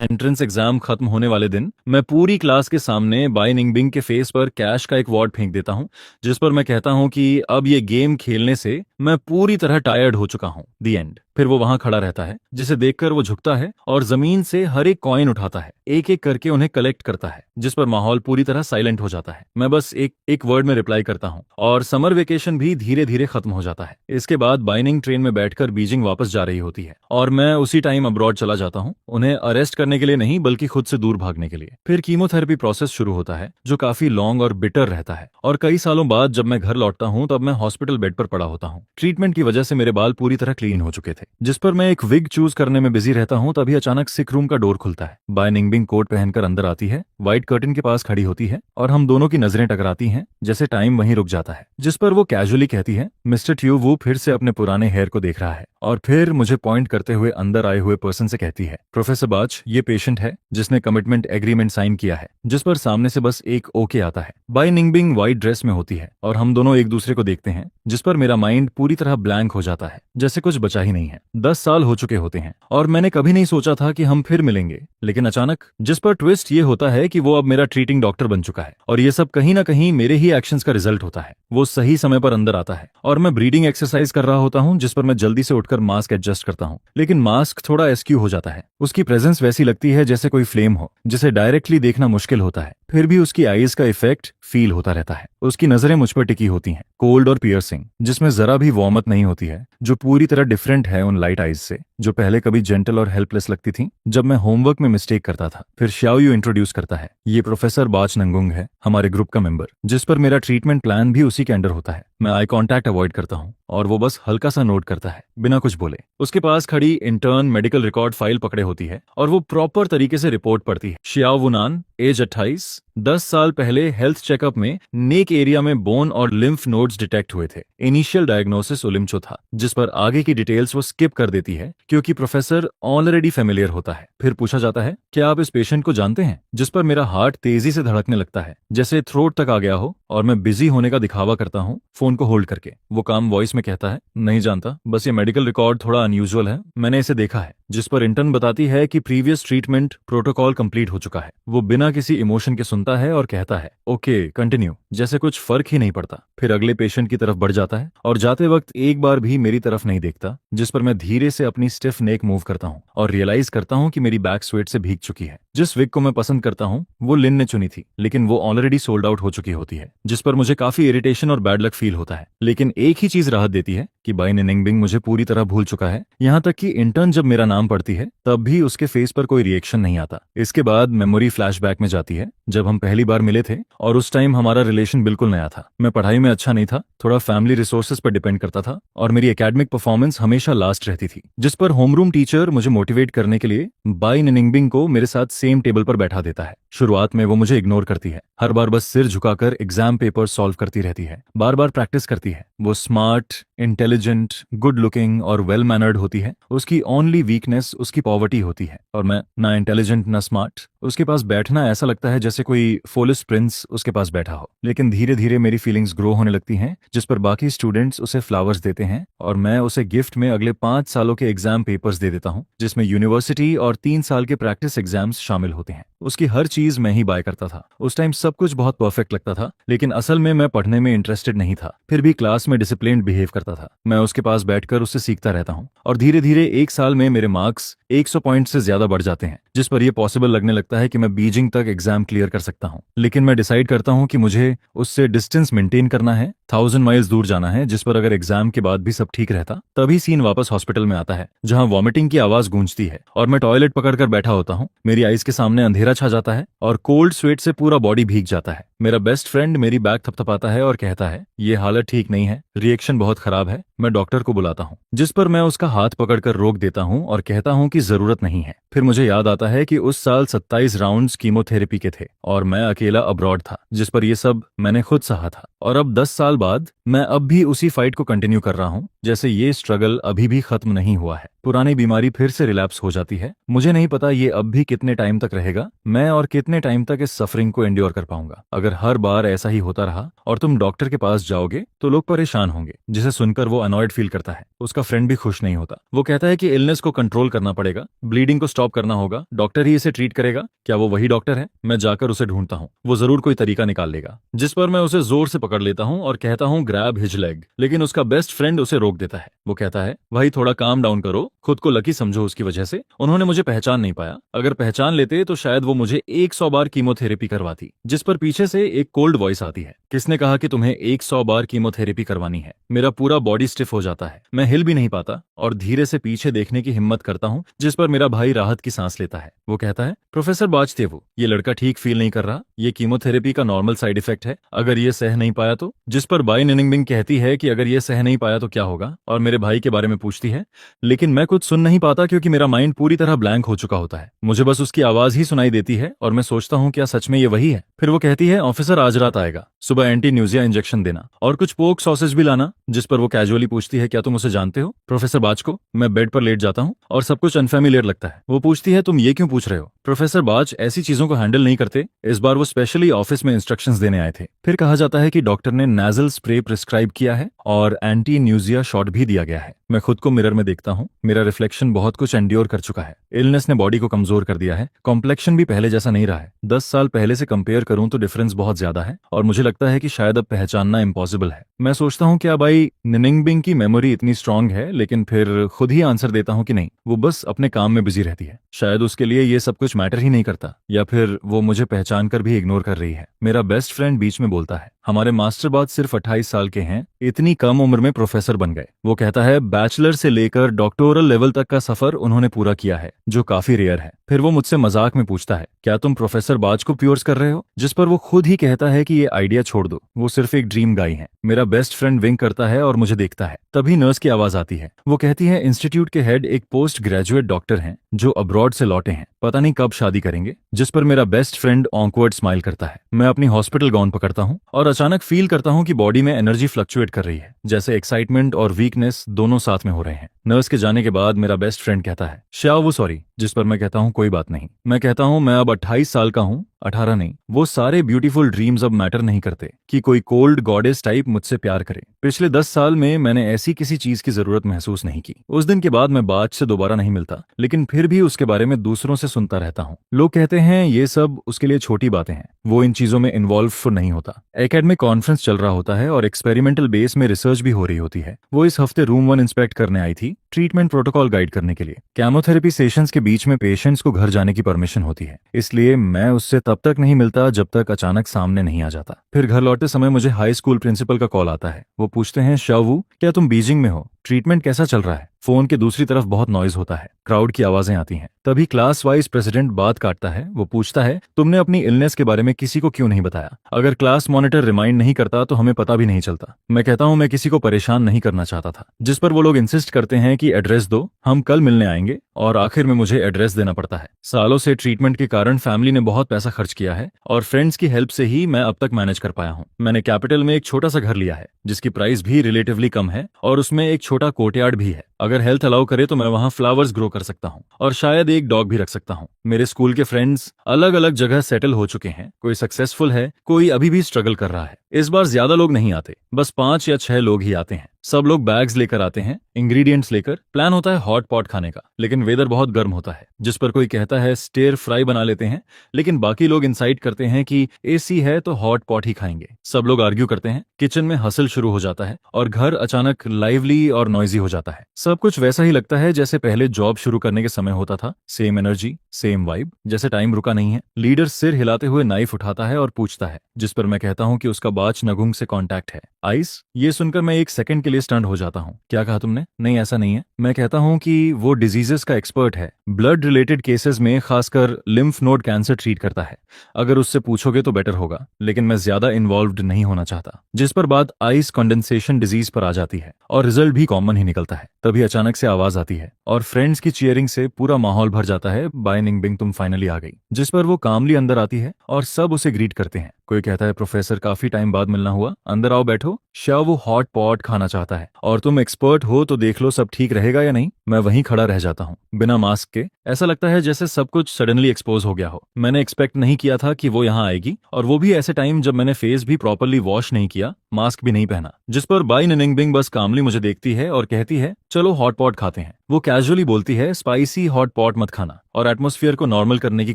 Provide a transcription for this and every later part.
Entrance exam खत्म होने वाले दिन मैं पूरी क्लास के सामने बाई निंगबिंग के फेस पर कैश का एक वॉर्ड फेंक देता हूं, जिस पर मैं कहता हूं कि अब ये गेम खेलने से मैं पूरी तरह टायर्ड हो चुका हूं। दी एंड। फिर वो वहां खड़ा रहता है, जिसे देखकर वो झुकता है और जमीन से हर एक कॉइन उठाता है, एक एक करके उन्हें कलेक्ट करता है, जिस पर माहौल पूरी तरह साइलेंट हो जाता है। मैं बस एक एक वर्ड में रिप्लाई करता हूं और समर वेकेशन भी धीरे धीरे खत्म हो जाता है। इसके बाद बाइनिंग ट्रेन में बैठकर बीजिंग वापस जा रही होती है और मैं उसी टाइम अब्रॉड चला जाता हूं, उन्हें अरेस्ट करने के लिए नहीं बल्कि खुद से दूर भागने के लिए। फिर कीमोथेरेपी प्रोसेस शुरू होता है, जो काफी लॉन्ग और बिटर रहता है, और कई सालों बाद जब मैं घर लौटता हूं तब मैं हॉस्पिटल बेड पर पड़ा होता हूं। ट्रीटमेंट की वजह से मेरे बाल पूरी तरह क्लीन हो चुके थे, जिस पर मैं एक विग चूज करने में बिजी रहता हूं। तभी अचानक सिक रूम का डोर खुलता है। बाय निंगबिंग कोट पहनकर अंदर आती है, व्हाइट कर्टन के पास खड़ी होती है और हम दोनों की नजरें टकराती हैं, जैसे टाइम वहीं रुक जाता है। जिस पर वो कैजुअली कहती है, मिस्टर ट्यू वो फिर से अपने पुराने हेयर को देख रहा है, और फिर मुझे पॉइंट करते हुए अंदर आए हुए पर्सन से कहती है, प्रोफेसर बाच ये पेशेंट है जिसने कमिटमेंट एग्रीमेंट साइन किया है। जिस पर सामने से बस एक ओके आता है। बाय निंगबिंग व्हाइट ड्रेस में होती है और हम दोनों एक दूसरे को देखते हैं, जिस पर मेरा माइंड पूरी तरह ब्लैंक हो जाता है, जैसे कुछ बचा ही नहीं है। 10 साल हो चुके होते हैं और मैंने कभी नहीं सोचा था कि हम फिर मिलेंगे, लेकिन अचानक जिस पर ट्विस्ट ये होता है कि वो अब मेरा ट्रीटिंग डॉक्टर बन चुका है, और ये सब कहीं ना कहीं मेरे ही एक्शंस का रिजल्ट होता है। वो सही समय पर अंदर आता है और मैं ब्रीदिंग एक्सरसाइज कर रहा होता हूँ, जिस पर मैं जल्दी से उठकर मास्क एडजस्ट करता हूँ, लेकिन मास्क थोड़ा एस्क्यू हो जाता है। उसकी प्रेजेंस वैसी लगती है जैसे कोई फ्लेम हो, जिसे डायरेक्टली देखना मुश्किल होता है, फिर भी उसकी आईज का इफेक्ट फील होता रहता है। उसकी नजरें मुझ पर टिकी होती हैं, कोल्ड और पियर्सिंग, जिसमें जरा भी वार्मथ नहीं होती है, जो पूरी तरह डिफरेंट है उन लाइट आईज से, जो पहले कभी जेंटल और हेल्पलेस लगती थी जब मैं होमवर्क में मिस्टेक करता था। फिर श्याओयू इंट्रोड्यूस करता है, ये प्रोफेसर बाच नंगुंग है, हमारे ग्रुप का मेंबर, जिस पर मेरा ट्रीटमेंट प्लान भी उसी के अंडर होता है। मैं आई कांटेक्ट अवॉइड करता हूँ और वो बस हल्का सा नोट करता है, बिना कुछ बोले। उसके पास खड़ी इंटर्न मेडिकल रिकॉर्ड फाइल पकड़े होती है और वो प्रॉपर तरीके से रिपोर्ट पढ़ती है। शियाओ वुनान, एज 28, 10 साल पहले हेल्थ चेकअप में नेक एरिया में बोन और लिम्फ नोड्स डिटेक्ट हुए थे। इनिशियल डायग्नोसिस ओलिम्चो था, जिस पर आगे की डिटेल्स वो स्किप कर देती है क्योंकि प्रोफेसर ऑलरेडी फेमिलियर होता है। फिर पूछा जाता है, क्या आप इस पेशेंट को जानते हैं? जिस पर मेरा हार्ट तेजी से धड़कने लगता है, जैसे थ्रोट तक आ गया हो, और मैं बिजी होने का दिखावा करता हूँ फोन को होल्ड करके। वो काम वॉइस में कहता है, नहीं जानता, बस ये मेडिकल रिकॉर्ड थोड़ा अनयूजुअल है, मैंने इसे देखा है। जिस पर इंटर्न बताती है कि प्रीवियस ट्रीटमेंट प्रोटोकॉल कंप्लीट हो चुका है। वो बिना किसी इमोशन के सुनता है और कहता है, ओके कंटिन्यू, जैसे कुछ फर्क ही नहीं पड़ता। फिर अगले पेशेंट की तरफ बढ़ जाता है और जाते वक्त एक बार भी मेरी तरफ नहीं देखता, जिस पर मैं धीरे से अपनी स्टिफ नेक मूव करता हूँ और रियलाइज करता हूँ कि मेरी बैक स्वेट से भीग चुकी है। जिस विग को मैं पसंद करता हूँ वो लिन ने चुनी थी, लेकिन वो ऑलरेडी सोल्ड आउट हो चुकी होती है, जिस पर मुझे काफी इरिटेशन और बैड लक फील होता है। लेकिन एक ही चीज राहत देती है कि बाई निंगबिंग मुझे पूरी तरह भूल चुका है। यहाँ तक कि इंटर्न जब मेरा नाम पढ़ती है तब भी उसके फेस पर कोई रिएक्शन नहीं आता। इसके बाद मेमोरी फ्लैशबैक में जाती है, जब हम पहली बार मिले थे और उस टाइम हमारा रिलेशन बिल्कुल नया था। मैं पढ़ाई में अच्छा नहीं था, थोड़ा फैमिली रिसोर्सेज पर डिपेंड करता था और मेरी एकेडमिक परफॉर्मेंस हमेशा लास्ट रहती थी। जिस पर होमरूम टीचर मुझे मोटिवेट करने के लिए बाई निंगबिंग को मेरे साथ सेम टेबल पर बैठा देता है। शुरुआत में वो मुझे इग्नोर करती है, हर बार बस सिर झुकाकर एग्जाम पेपर सॉल्व करती रहती है, बार बार प्रैक्टिस करती है। वो स्मार्ट, इंटेलिजेंट, गुड लुकिंग और वेल मैनर्ड होती है। उसकी ओनली वीकनेस उसकी पॉवर्टी होती है, और मैं ना इंटेलिजेंट ना स्मार्ट। उसके पास बैठना ऐसा लगता है जैसे कोई फोलिस प्रिंस उसके पास बैठा हो। लेकिन धीरे धीरे मेरी फीलिंग्स ग्रो होने लगती हैं, जिस पर बाकी स्टूडेंट्स उसे फ्लावर्स देते हैं और मैं उसे गिफ्ट में अगले 5 सालों के एग्जाम पेपर्स दे देता हूँ, जिसमें यूनिवर्सिटी और 3 साल के प्रैक्टिस एग्जाम्स शामिल होते हैं। उसकी हर चीज मैं ही बाय करता था। उस टाइम सब कुछ बहुत परफेक्ट लगता था, लेकिन असल में मैं पढ़ने में इंटरेस्टेड नहीं था। फिर भी क्लास में डिसिप्लिन्ड बिहेव करता था। मैं उसके पास बैठकर उससे सीखता रहता हूँ और धीरे धीरे 1 साल में मेरे मार्क्स 100 पॉइंट से ज्यादा बढ़ जाते हैं, जिस पर यह पॉसिबल लगने लगता है कि मैं बीजिंग तक एग्जाम क्लियर कर सकता हूँ। लेकिन मैं डिसाइड करता हूँ कि मुझे उससे डिस्टेंस मेंटेन करना है, 1000 माइल्स दूर जाना है। जिस पर अगर एग्जाम के बाद भी सब ठीक रहता तभी सीन वापस हॉस्पिटल में आता है, जहाँ वॉमिटिंग की आवाज गूंजती है और मैं टॉयलेट पकड़कर बैठा होता हूँ। मेरी आईज के सामने अंधेरा छा जाता है और कोल्ड स्वेट से पूरा बॉडी भीग जाता है। मेरा बेस्ट फ्रेंड मेरी बैग थपथपाता है और कहता है, ये हालत ठीक नहीं है, रिएक्शन बहुत खराब है, मैं डॉक्टर को बुलाता हूँ। जिस पर मैं उसका हाथ पकड़कर रोक देता हूँ और कहता हूँ कि जरूरत नहीं है। फिर मुझे याद आता है कि उस साल 27 राउंड्स कीमोथेरेपी के थे और मैं अकेला अब्रॉड था, जिस पर यह सब मैंने खुद सहा था। और अब 10 साल बाद मैं अब भी उसी फाइट को कंटिन्यू कर रहा हूँ, जैसे ये स्ट्रगल अभी भी खत्म नहीं हुआ है। पुरानी बीमारी फिर से रिलैप्स हो जाती है। मुझे नहीं पता ये अब भी कितने टाइम तक रहेगा, मैं और कितने टाइम तक इस सफरिंग को एंड्योर कर पाऊंगा। अगर अगर हर बार ऐसा ही होता रहा और तुम डॉक्टर के पास जाओगे तो लोग परेशान होंगे। जिसे सुनकर वो अनॉयड फील करता है। उसका फ्रेंड भी खुश नहीं होता। वो कहता है कि इलनेस को कंट्रोल करना पड़ेगा, ब्लीडिंग को स्टॉप करना होगा, डॉक्टर ही इसे ट्रीट करेगा। क्या वो वही डॉक्टर है? मैं जाकर उसे ढूंढता हूँ, वो जरूर कोई तरीका निकाल लेगा। जिस पर मैं उसे जोर से पकड़ लेता हूँ और कहता हूँ ग्रैब हिज लेग, लेकिन उसका बेस्ट फ्रेंड उसे रोक देता है। वो कहता है भाई थोड़ा काम डाउन करो, खुद को लकी समझो, उसकी वजह से उन्होंने मुझे पहचान नहीं पाया। अगर पहचान लेते तो शायद वो मुझे 100 बार कीमोथेरेपी करवाती। जिस पर पीछे से एक कोल्ड वॉइस आती है, किसने कहा कि तुम्हें 100 बार कीमोथेरेपी करवानी है? मेरा पूरा बॉडी स्टिफ हो जाता है, मैं हिल भी नहीं पाता और धीरे से पीछे देखने की हिम्मत करता हूँ। जिस पर मेरा भाई राहत की सांस लेता है। वो कहता है प्रोफेसर बाजतेवु, ये लड़का ठीक फील नहीं कर रहा, ये कीमोथेरेपी का नॉर्मल साइड इफेक्ट है, अगर ये सह नहीं पाया तो। जिस पर बाई निनिंगबिंग कहती है कि अगर ये सह नहीं पाया तो क्या होगा, और मेरे भाई के बारे में पूछती है। लेकिन मैं कुछ सुन नहीं पाता क्योंकि मेरा माइंड पूरी तरह ब्लैंक हो चुका होता है। मुझे बस उसकी आवाज ही सुनाई देती है और मैं सोचता हूँ क्या सच में ये वही है। फिर वो कहती है ऑफिसर आज रात आएगा, सुबह एंटी न्यूजिया इंजेक्शन देना और कुछ पोक सॉसेज भी लाना। जिस पर वो कैजुअली पूछती है क्या तुम उसे जानते हो प्रोफेसर बाज को? मैं बेड पर लेट जाता हूँ और सब कुछ अनफेमिलियर लगता है। वो पूछती है तुम ये क्यों पूछ रहे हो? प्रोफेसर बाज ऐसी चीजों को हैंडल नहीं करते। इस बार वो स्पेशली ऑफिस में इंस्ट्रक्शंस देने आए थे। फिर कहा जाता है कि डॉक्टर ने नेजल स्प्रे प्रिस्क्राइब किया है और एंटी न्यूजिया शॉट भी दिया गया है। मैं खुद को मिरर में देखता हूँ, मेरा रिफ्लेक्शन बहुत कुछ एंड्योर कर चुका है। इलनेस ने बॉडी को कमजोर कर दिया है, कॉम्प्लेक्शन भी पहले जैसा नहीं रहा है। 10 साल पहले से कंपेयर करूं तो डिफरेंस बहुत ज्यादा है और मुझे लगता है कि शायद अब पहचानना इम्पॉसिबल है। मैं सोचता हूँ क्या भाई निनिंगबिंग की मेमोरी इतनी स्ट्रांग है, लेकिन फिर खुद ही आंसर देता हूँ कि नहीं, वो बस अपने काम में बिजी रहती है। शायद उसके लिए ये सब कुछ मैटर ही नहीं करता, या फिर वो मुझे पहचान कर भी इग्नोर कर रही है। मेरा बेस्ट फ्रेंड बीच में बोलता है हमारे मास्टर बाद सिर्फ 28 साल के हैं, इतनी कम उम्र में प्रोफेसर बन गए। वो कहता है बैचलर से लेकर डॉक्टोरल लेवल तक का सफर उन्होंने पूरा किया है, जो काफी रेयर है। फिर वो मुझसे मजाक में पूछता है क्या तुम प्रोफेसर बाज को प्योर्स कर रहे हो? जिस पर वो खुद ही कहता है कि ये आइडिया छोड़ दो, वो सिर्फ एक ड्रीम गाई है। मेरा बेस्ट फ्रेंड विंक करता है और मुझे देखता है। तभी नर्स की आवाज आती है। वो कहती है इंस्टीट्यूट के हेड एक पोस्ट ग्रेजुएट डॉक्टर हैं जो अब्रॉड से लौटे हैं, पता नहीं कब शादी करेंगे। जिस पर मेरा बेस्ट फ्रेंड ऑकवर्ड स्माइल करता है। मैं अपनी हॉस्पिटल गाउन पकड़ता हूँ और अचानक फील करता हूँ कि बॉडी में एनर्जी फ्लक्चुएट कर रही है, जैसे एक्साइटमेंट और वीकनेस दोनों साथ में हो रहे हैं। नर्स के जाने के बाद मेरा बेस्ट फ्रेंड कहता है श्याव वो सॉरी। जिस पर मैं कहता हूँ कोई बात नहीं। मैं कहता हूँ मैं अब 28 साल का हूँ, 18 नहीं। वो सारे ब्यूटीफुल ड्रीम्स अब मैटर नहीं करते कि कोई कोल्ड गॉडेस टाइप मुझसे प्यार करे। पिछले 10 साल में मैंने ऐसी किसी चीज की जरूरत महसूस नहीं की। उस दिन के बाद मैं बाज से दोबारा नहीं मिलता, लेकिन फिर भी उसके बारे में दूसरों से सुनता रहता हूँ। लोग कहते हैं ये सब उसके लिए छोटी बातें हैं, वो इन चीजों में इन्वॉल्व नहीं होता। एकेडमिक कॉन्फ्रेंस चल रहा होता है और एक्सपेरिमेंटल बेस में रिसर्च भी हो रही होती है। वो इस हफ्ते रूम 1 इंस्पेक्ट करने आई थी, ट्रीटमेंट प्रोटोकॉल गाइड करने के लिए। केमोथेरेपी सेशंस के बीच में पेशेंट्स को घर जाने की परमिशन होती है, इसलिए मैं उससे तब तक नहीं मिलता जब तक अचानक सामने नहीं आ जाता। फिर घर लौटते समय मुझे हाई स्कूल प्रिंसिपल का कॉल आता है। वो पूछते हैं शावू क्या तुम बीजिंग में हो? ट्रीटमेंट कैसा चल रहा है? फोन के दूसरी तरफ बहुत नॉइज होता है, क्राउड की आवाजें आती हैं। तभी क्लास वाइज प्रेसिडेंट बात काटता है। वो पूछता है तुमने अपनी इलनेस के बारे में किसी को क्यों नहीं बताया? अगर क्लास मॉनिटर रिमाइंड नहीं करता तो हमें पता भी नहीं चलता। मैं कहता हूं मैं किसी को परेशान नहीं करना चाहता था। जिस पर वो लोग इंसिस्ट करते हैं कि एड्रेस दो, हम कल मिलने आएंगे, और आखिर में मुझे एड्रेस देना पड़ता है। सालों से ट्रीटमेंट के कारण फैमिली ने बहुत पैसा खर्च किया है और फ्रेंड्स की हेल्प से ही मैं अब तक मैनेज कर पाया हूँ। मैंने कैपिटल में एक छोटा सा घर लिया है जिसकी प्राइस भी रिलेटिवली कम है और उसमें एक छोटा कोर्टयार्ड भी है। अगर हेल्थ अलाउ करे तो मैं वहाँ फ्लावर्स ग्रो कर सकता हूँ और शायद एक डॉग भी रख सकता हूँ। मेरे स्कूल के फ्रेंड्स अलग अलग जगह सेटल हो चुके हैं, कोई सक्सेसफुल है, कोई अभी भी स्ट्रगल कर रहा है। इस बार ज्यादा लोग नहीं आते, बस 5 या 6 लोग ही आते हैं। सब लोग बैग्स लेकर आते हैं, इंग्रेडिएंट्स लेकर। प्लान होता है हॉट पॉट खाने का, लेकिन वेदर बहुत गर्म होता है। जिस पर कोई कहता है स्टेयर फ्राई बना लेते हैं, लेकिन बाकी लोग इंसाइट करते हैं कि एसी है तो हॉट पॉट ही खाएंगे। सब लोग आर्ग्यू करते हैं, किचन में हसल शुरू हो जाता है और घर अचानक लाइवली और नॉइजी हो जाता है। सब कुछ वैसा ही लगता है जैसे पहले जॉब शुरू करने के समय होता था। सेम एनर्जी, सेम वाइब, जैसे टाइम रुका नहीं है। लीडर सिर हिलाते हुए नाइफ उठाता है और पूछता है, जिस पर मैं कहता हूँ कि उसका बाच नगुंग से कांटेक्ट है। आइस? ये सुनकर मैं एक सेकंड के लिए स्टंट हो जाता हूँ। क्या कहा तुमने? नहीं ऐसा नहीं है। मैं कहता हूँ कि वो डिजीजेस का एक्सपर्ट है, ब्लड रिलेटेड केसेस में खासकर लिम्फ नोड कैंसर ट्रीट करता है। अगर उससे पूछोगे तो बेटर होगा, लेकिन मैं ज्यादा इन्वॉल्व्ड नहीं होना चाहता। जिस पर बात आइस कंडेंसेशन डिजीज पर आ जाती है और रिजल्ट भी कॉमन ही निकलता है। तभी अचानक से आवाज आती है और फ्रेंड्स की चीयरिंग से पूरा माहौल भर जाता है। बाय निंगबिंग तुम फाइनली आ गई। जिस पर वो कामली अंदर आती है और सब उसे ग्रीट करते हैं। कोई कहता है प्रोफेसर काफी टाइम बाद मिलना हुआ, अंदर आओ बैठो। शाह वो हॉट पॉट खाना चाहता है और तुम एक्सपर्ट हो तो देख लो सब ठीक रहेगा या नहीं। मैं वहीं खड़ा रह जाता हूँ बिना मास्क के। ऐसा लगता है जैसे सब कुछ सडनली एक्सपोज हो गया हो। मैंने एक्सपेक्ट नहीं किया था कि वो यहाँ आएगी, और वो भी ऐसे टाइम जब मैंने फेस भी प्रॉपरली वॉश नहीं किया, मास्क भी नहीं पहना। जिस पर बाई निनिंगबिंग बस कामली मुझे देखती है और कहती है चलो हॉट पॉट खाते हैं। वो कैजुअली बोलती है स्पाइसी हॉट पॉट मत खाना, और एटमॉस्फेयर को नॉर्मल करने की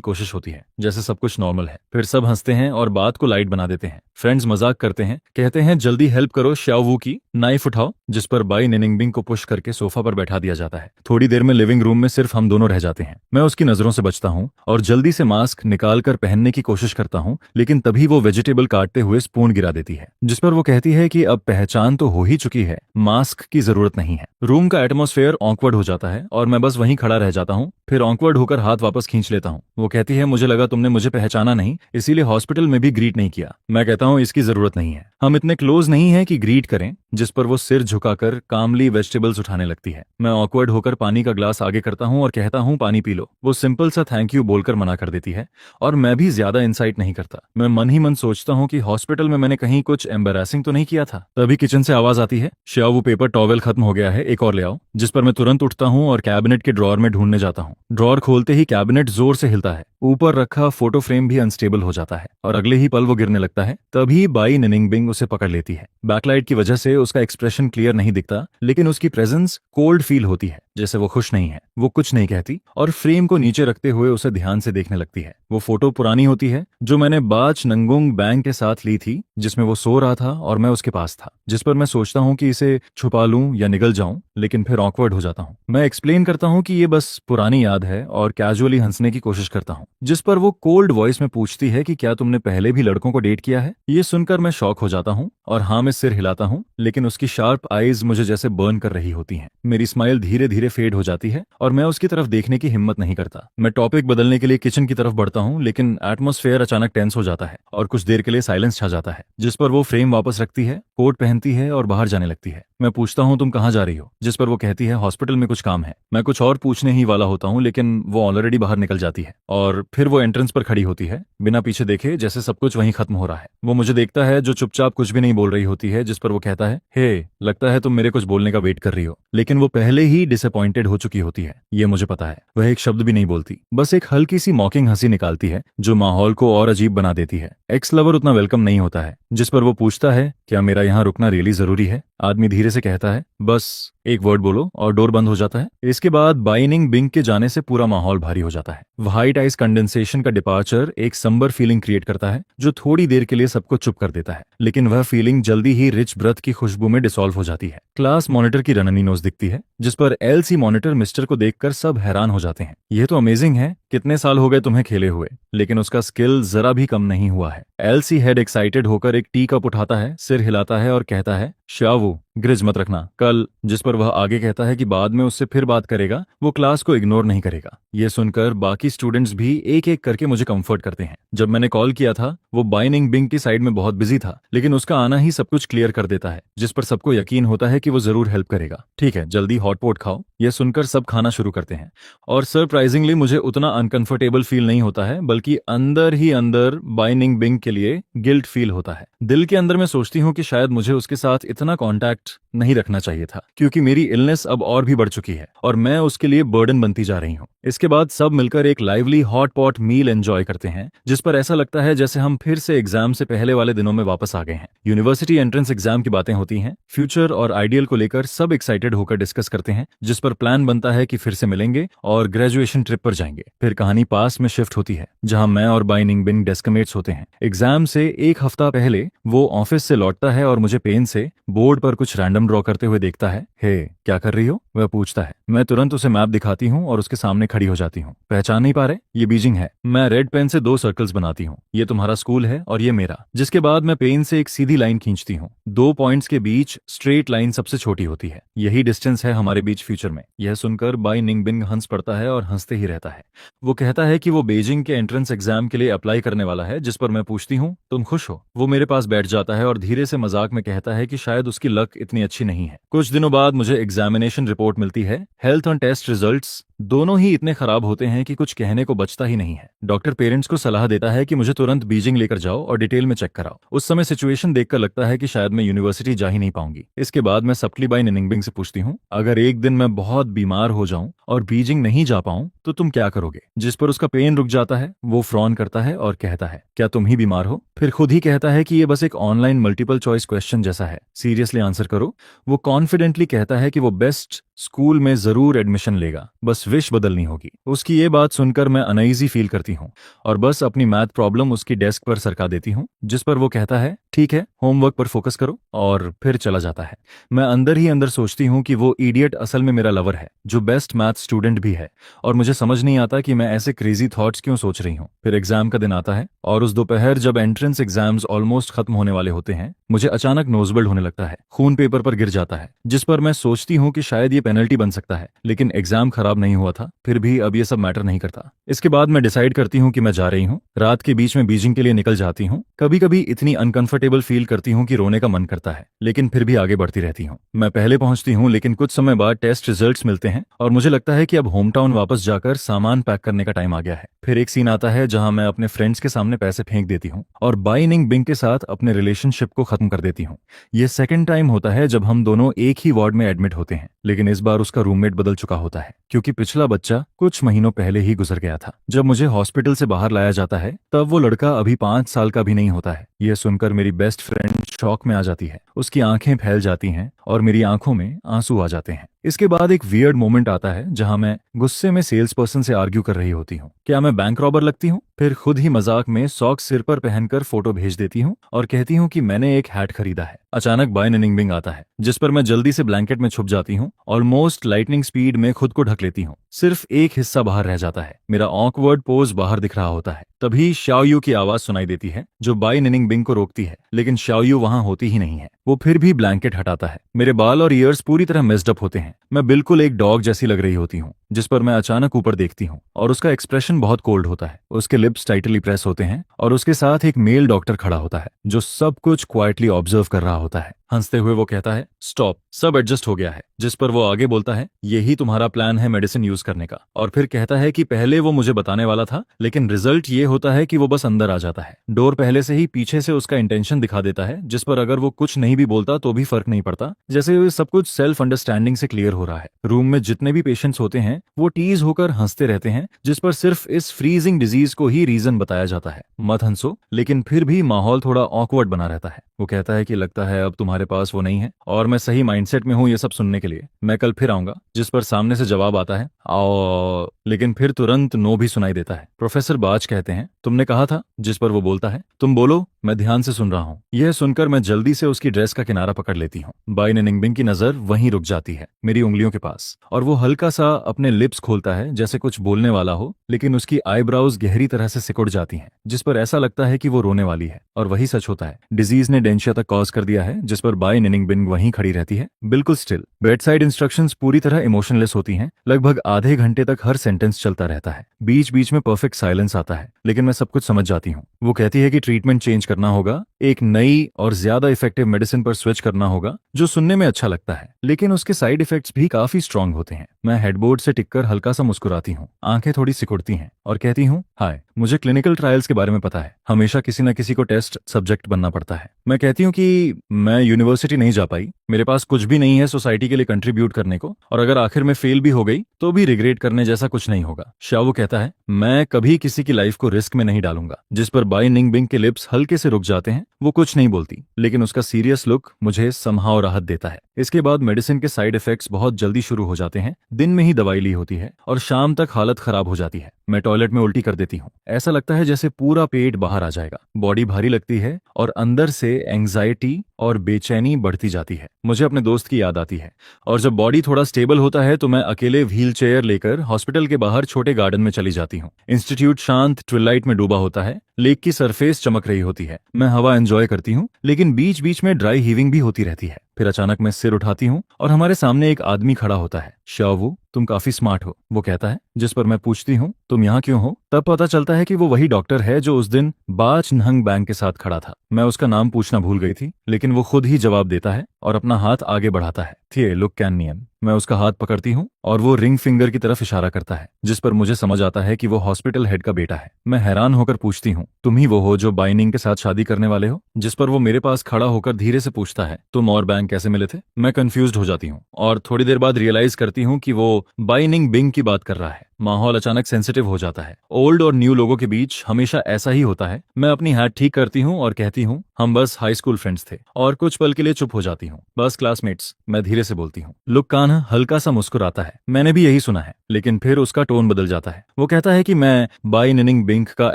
कोशिश होती है जैसे सब कुछ नॉर्मल है। फिर सब हंसते हैं और बात को लाइट बना देते हैं। फ्रेंड्स मजाक करते हैं, कहते हैं जल्दी हेल्प करो श्यावू की, नाइफ उठाओ। जिस पर बाई निनिंगबिंग को पुश करके सोफा पर बैठा दिया जाता है। थोड़ी देर में लिविंग रूम में सिर्फ हम दोनों रह जाते हैं। मैं उसकी नजरों से बचता हूँ और जल्दी से मास्क निकाल कर पहनने की कोशिश करता हूँ, लेकिन तभी वो वेजिटेबल काटते हुए स्पून गिरा देती है। जिस पर वो कहती है कि अब पहचान तो हो ही चुकी है, मास्क की जरूरत नहीं है। रूम का एटमॉस्फेयर ऑकवर्ड हो जाता है और मैं बस वहीं खड़ा रह जाता हूँ। फिर ऑकवर्ड होकर हाथ वापस खींच लेता हूँ। वो कहती है मुझे लगा तुमने मुझे पहचाना नहीं, इसीलिए हॉस्पिटल में भी ग्रीट नहीं किया। मैं कहता हूँ इसकी जरूरत नहीं है, हम इतने क्लोज नहीं है कि ग्रीट करें। जिस पर वो सिर झुकाकर कामली वेजिटेबल्स उठाने लगती है। मैं ऑकवर्ड होकर पानी का ग्लास आगे करता हूँ और कहता हूँ पानी पी लो। वो सिंपल सा थैंक यू बोलकर मना कर देती है और मैं भी ज्यादा इंसाइट नहीं करता। मैं मन ही मन सोचता हूँ कि हॉस्पिटल में मैंने कहीं कुछ एम्बेरसिंग तो नहीं किया था। तभी किचन से आवाज आती है, श्याव वो पेपर टॉवेल खत्म हो गया है, एक और ले आओ। जिस पर मैं तुरंत उठता हूँ और कैबिनेट के ड्रॉर में ढूंढने जाता हूँ। ड्रॉर खोलते ही कैबिनेट जोर से हिलता है, ऊपर रखा फोटो फ्रेम भी अनस्टेबल हो जाता है और अगले ही पल वो गिरने लगता है। तभी बाई निनिंगबिंग उसे पकड़ लेती है। बैकलाइट की वजह से उसका एक्सप्रेशन क्लियर नहीं दिखता, लेकिन उसकी प्रेजेंस कोल्ड फील होती है, जैसे वो खुश नहीं है। वो कुछ नहीं कहती और फ्रेम को नीचे रखते हुए उसे ध्यान से देखने लगती है। वो फोटो पुरानी होती है जो मैंने बाच नंगुंग बैंग के साथ ली थी, जिसमें वो सो रहा था और मैं उसके पास था। जिस पर मैं सोचता हूँ कि इसे छुपा लूं या निगल जाऊं, लेकिन फिर ऑकवर्ड हो जाता हूँ। मैं एक्सप्लेन करता हूँ कि ये बस पुरानी याद है और कैजुअली हंसने की कोशिश करता हूँ। जिस पर वो कोल्ड वॉइस में पूछती है कि क्या तुमने पहले भी लड़कों को डेट किया है। ये सुनकर मैं शॉक हो जाता हूँ और हाँ में सिर हिलाता हूँ, लेकिन उसकी शार्प आईज मुझे जैसे बर्न कर रही होती हैं। मेरी स्माइल धीरे धीरे फेड हो जाती है और मैं उसकी तरफ देखने की हिम्मत नहीं करता। मैं टॉपिक बदलने के लिए किचन की तरफ बढ़ता हूँ, लेकिन एटमॉस्फेयर अचानक टेंस हो जाता है और कुछ देर के लिए साइलेंस छा जाता है। जिस पर वो फ्रेम वापस रखती है, कोट पहनती है और बाहर जाने लगती है। मैं पूछता हूँ तुम कहाँ जा रही हो। जिस पर वो कहती है हॉस्पिटल में कुछ काम है। मैं कुछ और पूछने ही वाला होता हूँ, लेकिन वो ऑलरेडी बाहर निकल जाती है और फिर वो एंट्रेंस पर खड़ी होती है बिना पीछे देखे, जैसे सब कुछ वहीं खत्म हो रहा है। वो मुझे देखता है जो चुपचाप कुछ भी नहीं बोल रही होती है। जिस पर वो कहता है हे, लगता है तुम मेरे कुछ बोलने का वेट कर रही हो। लेकिन वो पहले ही डिसअपॉइंटेड हो चुकी होती है, ये मुझे पता है। वह एक शब्द भी नहीं बोलती, बस एक हल्की सी मॉकिंग हंसी निकालती है जो माहौल को और अजीब बना देती है। एक्स लवर उतना वेलकम नहीं होता है। जिस पर वो पूछता है क्या मेरा यहाँ रुकना रियली जरूरी है। आदमी धीरे से कहता है बस एक वर्ड बोलो और डोर बंद हो जाता है। इसके बाद बाई निनिंगबिंग के जाने से पूरा माहौल भारी हो जाता है। व्हाइट आइस कंडेंसेशन का डिपार्चर एक समबर फीलिंग क्रिएट करता है जो थोड़ी देर के लिए सबको चुप कर देता है, लेकिन वह फीलिंग जल्दी ही रिच ब्रथ की खुशबू में डिसॉल्व हो जाती है। क्लास मॉनिटर की रननी नोज दिखती है, जिस पर एलसी मॉनिटर मिस्टर को देखकर सब हैरान हो जाते हैं। यह तो अमेजिंग है, कितने साल हो गए तुम्हें खेले हुए। लेकिन उसका स्किल जरा भी कम नहीं हुआ है। एलसी हेड एक्साइटेड होकर एक टी कप उठाता है, सिर हिलाता है और कहता है शावू ग्रिज मत रखना कल। जिस पर वह आगे कहता है कि बाद में उससे फिर बात करेगा, वो क्लास को इग्नोर नहीं करेगा। ये सुनकर बाकी स्टूडेंट्स भी एक एक करके मुझे कंफर्ट करते हैं। जब मैंने कॉल किया था वो बाई निनिंगबिंग की साइड में बहुत बिजी था, लेकिन उसका आना ही सब कुछ क्लियर कर देता है। जिस पर सबको यकीन होता है कि वो जरूर हेल्प करेगा। ठीक है, जल्दी हॉट पॉट खाओ। यह सुनकर सब खाना शुरू करते हैं और सरप्राइजिंगली मुझे उतना अनकंफर्टेबल फील नहीं होता है, बल्कि अंदर ही अंदर बाई निनिंगबिंग के लिए गिल्ट फील होता है। दिल के अंदर मैं सोचती हूँ कि शायद मुझे उसके साथ इतना कॉन्टैक्ट नहीं रखना चाहिए था, क्योंकि मेरी इलनेस अब और भी बढ़ चुकी है और मैं उसके लिए बर्डन बनती जा रही हूँ। इसके बाद सब मिलकर एक lively hot pot meal enjoy करते हैं, जिस पर ऐसा लगता है जैसे हम फिर से एग्जाम से पहले वाले दिनों में वापस आ गए हैं। यूनिवर्सिटी एंट्रेंस एग्जाम की बातें होती हैं, फ्यूचर और आइडियल को लेकर सब एक्साइटेड होकर डिस्कस करते हैं, जिस पर प्लान बनता है कि फिर से मिलेंगे और ग्रेजुएशन ट्रिप पर जाएंगे। फिर कहानी पास में शिफ्ट होती है, जहां मैं और बाई निनिंगबिंग डेस्कमेट्स होते हैं। एग्जाम से एक हफ्ता पहले वो ऑफिस से लौटता है और मुझे पेन से बोर्ड पर कुछ रैंडम ड्रॉ करते हुए देखता है। हे, क्या कर रही हो, वह पूछता है। मैं तुरंत उसे मैप दिखाती हूँ और उसके सामने खड़ी हो जाती हूँ। पहचान नहीं पा रहे, ये बीजिंग है। मैं रेड पेन से 2 सर्कल्स बनाती हूँ, ये तुम्हारा स्कूल है और ये मेरा। जिसके बाद मैं पेन से एक सीधी लाइन खींचती हूँ। 2 पॉइंट्स के बीच स्ट्रेट लाइन सबसे छोटी होती है, यही डिस्टेंस है हमारे बीच फ्यूचर में। यह सुनकर बाई निनिंगबिंग हंस पड़ता है और हंसते ही रहता है। वो कहता है कि वो बीजिंग के एंट्रेंस एग्जाम के लिए अप्लाई करने वाला है। जिस पर मैं पूछती हूँ तुम खुश हो। वो मेरे पास बैठ जाता है और धीरे से मजाक में कहता है कि शायद उसकी लक इतनी अच्छी नहीं है। कुछ दिनों बाद मुझे एग्जामिनेशन रिपोर्ट मिलती है। हेल्थ और टेस्ट रिजल्ट्स दोनों ही इतने खराब होते हैं कि कुछ कहने को बचता ही नहीं है। डॉक्टर पेरेंट्स को सलाह देता है कि मुझे तुरंत बीजिंग लेकर जाओ और डिटेल में चेक कराओ। उस समय सिचुएशन देखकर लगता है कि शायद मैं यूनिवर्सिटी जा ही नहीं पाऊंगी। इसके बाद मैं सप्ली बाई निनिंगबिंग से पूछती हूँ, अगर एक दिन मैं बहुत बीमार हो जाऊं और बीजिंग नहीं जा पाऊं तो तुम क्या करोगे? जिस पर उसका पेन रुक जाता है, वो फ्रॉन करता है और कहता है, क्या तुम ही बीमार हो? फिर खुद ही कहता है कि ये बस एक ऑनलाइन मल्टीपल चॉइस क्वेश्चन जैसा है, सीरियसली आंसर करो। वो कॉन्फिडेंटली कहता है कि वो बेस्ट स्कूल में जरूर एडमिशन लेगा, बस विश बदलनी होगी। उसकी ये बात सुनकर मैं अनईजी फील करती हूँ और बस अपनी मैथ प्रॉब्लम उसकी डेस्क पर सरका देती हूँ, जिस पर वो कहता है, ठीक है, होमवर्क पर फोकस करो, और फिर चला जाता है। मैं अंदर ही अंदर सोचती हूँ कि वो इडियट असल में मेरा लवर है, जो बेस्ट मैथ स्टूडेंट भी है, और मुझे समझ नहीं आता कि मैं ऐसे क्रेजी थॉट्स क्यों सोच रही हूँ। फिर एग्जाम का दिन आता है और उस दोपहर जब एंट्रेंस एग्जाम्स ऑलमोस्ट खत्म होने वाले होते हैं, मुझे अचानक नोजब्लड होने लगता है। खून पेपर पर गिर जाता है, जिस पर मैं सोचती हूँ कि शायद ये पेनल्टी बन सकता है, लेकिन एग्जाम खराब नहीं हुआ था, फिर भी अब ये सब मैटर नहीं करता। इसके बाद मैं डिसाइड करती हूँ कि मैं जा रही हूँ। रात के बीच में बीजिंग के लिए निकल जाती हूँ। कभी कभी इतनी अनकंफर्टेबल फील करती हूँ कि रोने का मन करता है, लेकिन फिर भी आगे बढ़ती रहती हूँ। मैं पहले पहुंचती हूँ, लेकिन कुछ समय बाद टेस्ट रिजल्ट्स मिलते हैं और मुझे लगता है कि अब होम टाउन वापस जाकर सामान पैक करने का टाइम आ गया है। फिर एक सीन आता है जहां मैं अपने फ्रेंड्स के सामने पैसे फेंक देती हूँ और बाई निंगबिंग के साथ अपने रिलेशनशिप को खत्म कर देती हूँ। ये सेकंड टाइम होता है जब हम दोनों एक ही वार्ड में एडमिट होते हैं, लेकिन इस बार उसका रूममेट बदल चुका होता है, क्योंकि पिछला बच्चा कुछ महीनों पहले ही गुजर गया था। जब मुझे हॉस्पिटल से बाहर लाया जाता है, तब वो लड़का अभी 5 साल का भी नहीं होता है। यह सुनकर मेरी बेस्ट फ्रेंड शॉक में आ जाती है। उसकी आंखें फैल जाती हैं और मेरी आंखों में आंसू आ जाते हैं। इसके बाद एक वियर्ड मोमेंट आता है जहां मैं गुस्से में सेल्स पर्सन से आर्ग्यू कर रही होती हूँ, क्या मैं बैंक रॉबर लगती हूँ? फिर खुद ही मजाक में सॉक्स सिर पर पहनकर फोटो भेज देती हूँ और कहती हूँ कि मैंने एक हैट खरीदा है। अचानक बाय निनिंगबिंग आता है, जिस पर मैं जल्दी से ब्लैंकेट में छुप जाती हूँ। ऑलमोस्ट लाइटनिंग स्पीड में खुद को ढक लेती हूँ। सिर्फ एक हिस्सा बाहर रह जाता है, मेरा ऑकवर्ड पोज बाहर दिख रहा होता है। तभी शाओयू की आवाज सुनाई देती है, जो बाय निनिंगबिंग को रोकती है, लेकिन शाओयू वहां होती ही नहीं है। वो फिर भी ब्लैंकेट हटाता है। मेरे बाल और ईयर्स पूरी तरह मेस्ड अप होते हैं। मैं बिल्कुल एक डॉग जैसी लग रही होती हूँ, जिस पर मैं अचानक ऊपर देखती हूँ और उसका एक्सप्रेशन बहुत कोल्ड होता है। उसके लिप्स टाइटली प्रेस होते हैं और उसके साथ एक मेल डॉक्टर खड़ा होता है, जो सब कुछ क्वाइटली ऑब्जर्व कर रहा होता है। हंसते हुए वो कहता है, स्टॉप, सब एडजस्ट हो गया है। जिस पर वो आगे बोलता है, यही तुम्हारा प्लान है मेडिसिन यूज करने का। और फिर कहता है कि पहले वो मुझे बताने वाला था, लेकिन रिजल्ट ये होता है कि वो बस अंदर आ जाता है। डोर पहले से ही पीछे से उसका इंटेंशन दिखा देता है, जिस पर अगर वो कुछ नहीं भी बोलता तो भी फर्क नहीं पड़ता, जैसे सब कुछ सेल्फ अंडरस्टैंडिंग से क्लियर हो रहा है। रूम में जितने भी पेशेंट्स होते हैं वो टीज होकर हंसते रहते हैं, जिस पर सिर्फ इस फ्रीजिंग डिजीज को ही रीजन बताया जाता है, मत हंसो। लेकिन फिर भी माहौल थोड़ा ऑकवर्ड बना रहता है। वो कहता है कि लगता है अब तुम्हारे पास वो नहीं है, और मैं सही माइंडसेट में हूँ ये सब सुनने के लिए। मैं कल फिर आऊंगा। जिस पर सामने से जवाब आता है, आओ, लेकिन फिर तुरंत नो भी सुनाई देता है। प्रोफेसर बाज कहते हैं, तुमने कहा था। जिस पर वो बोलता है, तुम बोलो, मैं ध्यान से सुन रहा हूँ। यह सुनकर मैं जल्दी से उसकी ड्रेस का किनारा पकड़ लेती हूँ। बाय निनिंगबिंग की नजर वहीं रुक जाती है, मेरी उंगलियों के पास, और वो हल्का सा अपने लिप्स खोलता है जैसे कुछ बोलने वाला हो, लेकिन उसकी आईब्राउज गहरी तरह से सिकुड़ जाती हैं, जिस पर ऐसा लगता है कि वो रोने वाली है। और वही सच होता है। डिजीज ने डेंशिया तक कॉज कर दिया है, जिस पर बाय निनिंगबिंग वहीं खड़ी रहती है, बिल्कुल स्टिल। बेड साइड इंस्ट्रक्शंस पूरी तरह इमोशनलेस होती हैं। लगभग आधे घंटे तक हर सेंटेंस चलता रहता है। बीच बीच में परफेक्ट साइलेंस आता है, लेकिन मैं सब कुछ समझ जाती हूँ। वो कहती है कि ट्रीटमेंट चेंज करना होगा, एक नई और ज्यादा इफेक्टिव मेडिसिन पर स्विच करना होगा, जो सुनने में अच्छा लगता है, लेकिन उसके साइड इफेक्ट्स भी काफी स्ट्रांग होते हैं। मैं हेडबोर्ड से टिककर हल्का सा मुस्कुराती हूँ, आंखें थोड़ी सिकुड़ती हैं और कहती हूँ, हाय, मुझे क्लिनिकल ट्रायल्स के बारे में पता है। हमेशा किसी न किसी को टेस्ट सब्जेक्ट बनना पड़ता है। मैं कहती हूँ कि मैं यूनिवर्सिटी नहीं जा पाई, मेरे पास कुछ भी नहीं है सोसाइटी के लिए कंट्रीब्यूट करने को, और अगर आखिर में फेल भी हो गई तो भी रिग्रेट करने जैसा कुछ नहीं होगा। शाओ कहता है, मैं कभी किसी की लाइफ को रिस्क में नहीं डालूंगा। जिस पर बाय निंगबिंग के लिप्स हल्के से रुक जाते हैं। वो कुछ नहीं बोलती, लेकिन उसका सीरियस लुक मुझे समहाउ राहत देता है। इसके बाद मेडिसिन के साइड इफेक्ट्स बहुत जल्दी शुरू हो जाते हैं। दिन में ही दवाई ली होती है और शाम तक हालत खराब हो जाती है। मैं टॉयलेट में उल्टी कर देती हूँ। ऐसा लगता है जैसे पूरा पेट बाहर आ जाएगा। बॉडी भारी लगती है और अंदर से एंग्जाइटी और बेचैनी बढ़ती जाती है। मुझे अपने दोस्त की याद आती है, और जब बॉडी थोड़ा स्टेबल होता है तो मैं अकेले व्हील चेयर लेकर हॉस्पिटल के बाहर छोटे गार्डन में चली जाती हूँ। इंस्टीट्यूट शांत ट्विलाइट में डूबा होता है। लेक की सरफेस चमक रही होती है। मैं हवा एंजॉय करती हूँ, लेकिन बीच बीच में ड्राई हीविंग भी होती रहती है। फिर अचानक मैं सिर उठाती हूँ और हमारे सामने एक आदमी खड़ा होता है। शाओ, तुम काफी स्मार्ट हो, वो कहता है। जिस पर मैं पूछती हूँ, तुम यहाँ क्यों हो? तब पता चलता है कि वो वही डॉक्टर है जो उस दिन बाच नहंग बैंक के साथ खड़ा था। मैं उसका नाम पूछना भूल गई थी, लेकिन वो खुद ही जवाब देता है और अपना हाथ आगे बढ़ाता है। थिए लुक कैन नियन। मैं उसका हाथ पकड़ती हूँ और वो रिंग फिंगर की तरफ इशारा करता है, जिस पर मुझे समझ आता है कि वो हॉस्पिटल हेड का बेटा है। मैं हैरान होकर पूछती हूँ, तुम ही वो हो जो बाइनिंग के साथ शादी करने वाले हो? जिस पर वो मेरे पास खड़ा होकर धीरे से पूछता है, तुम और बैंक कैसे मिले थे? मैं कंफ्यूज्ड हो जाती हूँ और थोड़ी देर बाद रियलाइज करती हूँ कि वो बाइनिंग बिंग की बात कर रहा है। माहौल अचानक सेंसिटिव हो जाता है। ओल्ड और न्यू लोगों के बीच हमेशा ऐसा ही होता है। मैं अपनी हैट ठीक करती हूँ और कहती हूँ, हम बस हाई स्कूल फ्रेंड्स थे। और कुछ पल के लिए चुप हो जाती हूँ। बस क्लासमेट्स, मैं धीरे से बोलती हूँ। लुक कान्हा हल्का सा मुस्कुराता है। मैंने भी यही सुना है। लेकिन फिर उसका टोन बदल जाता है। वो कहता है कि मैं बाई निनिंग बिंक का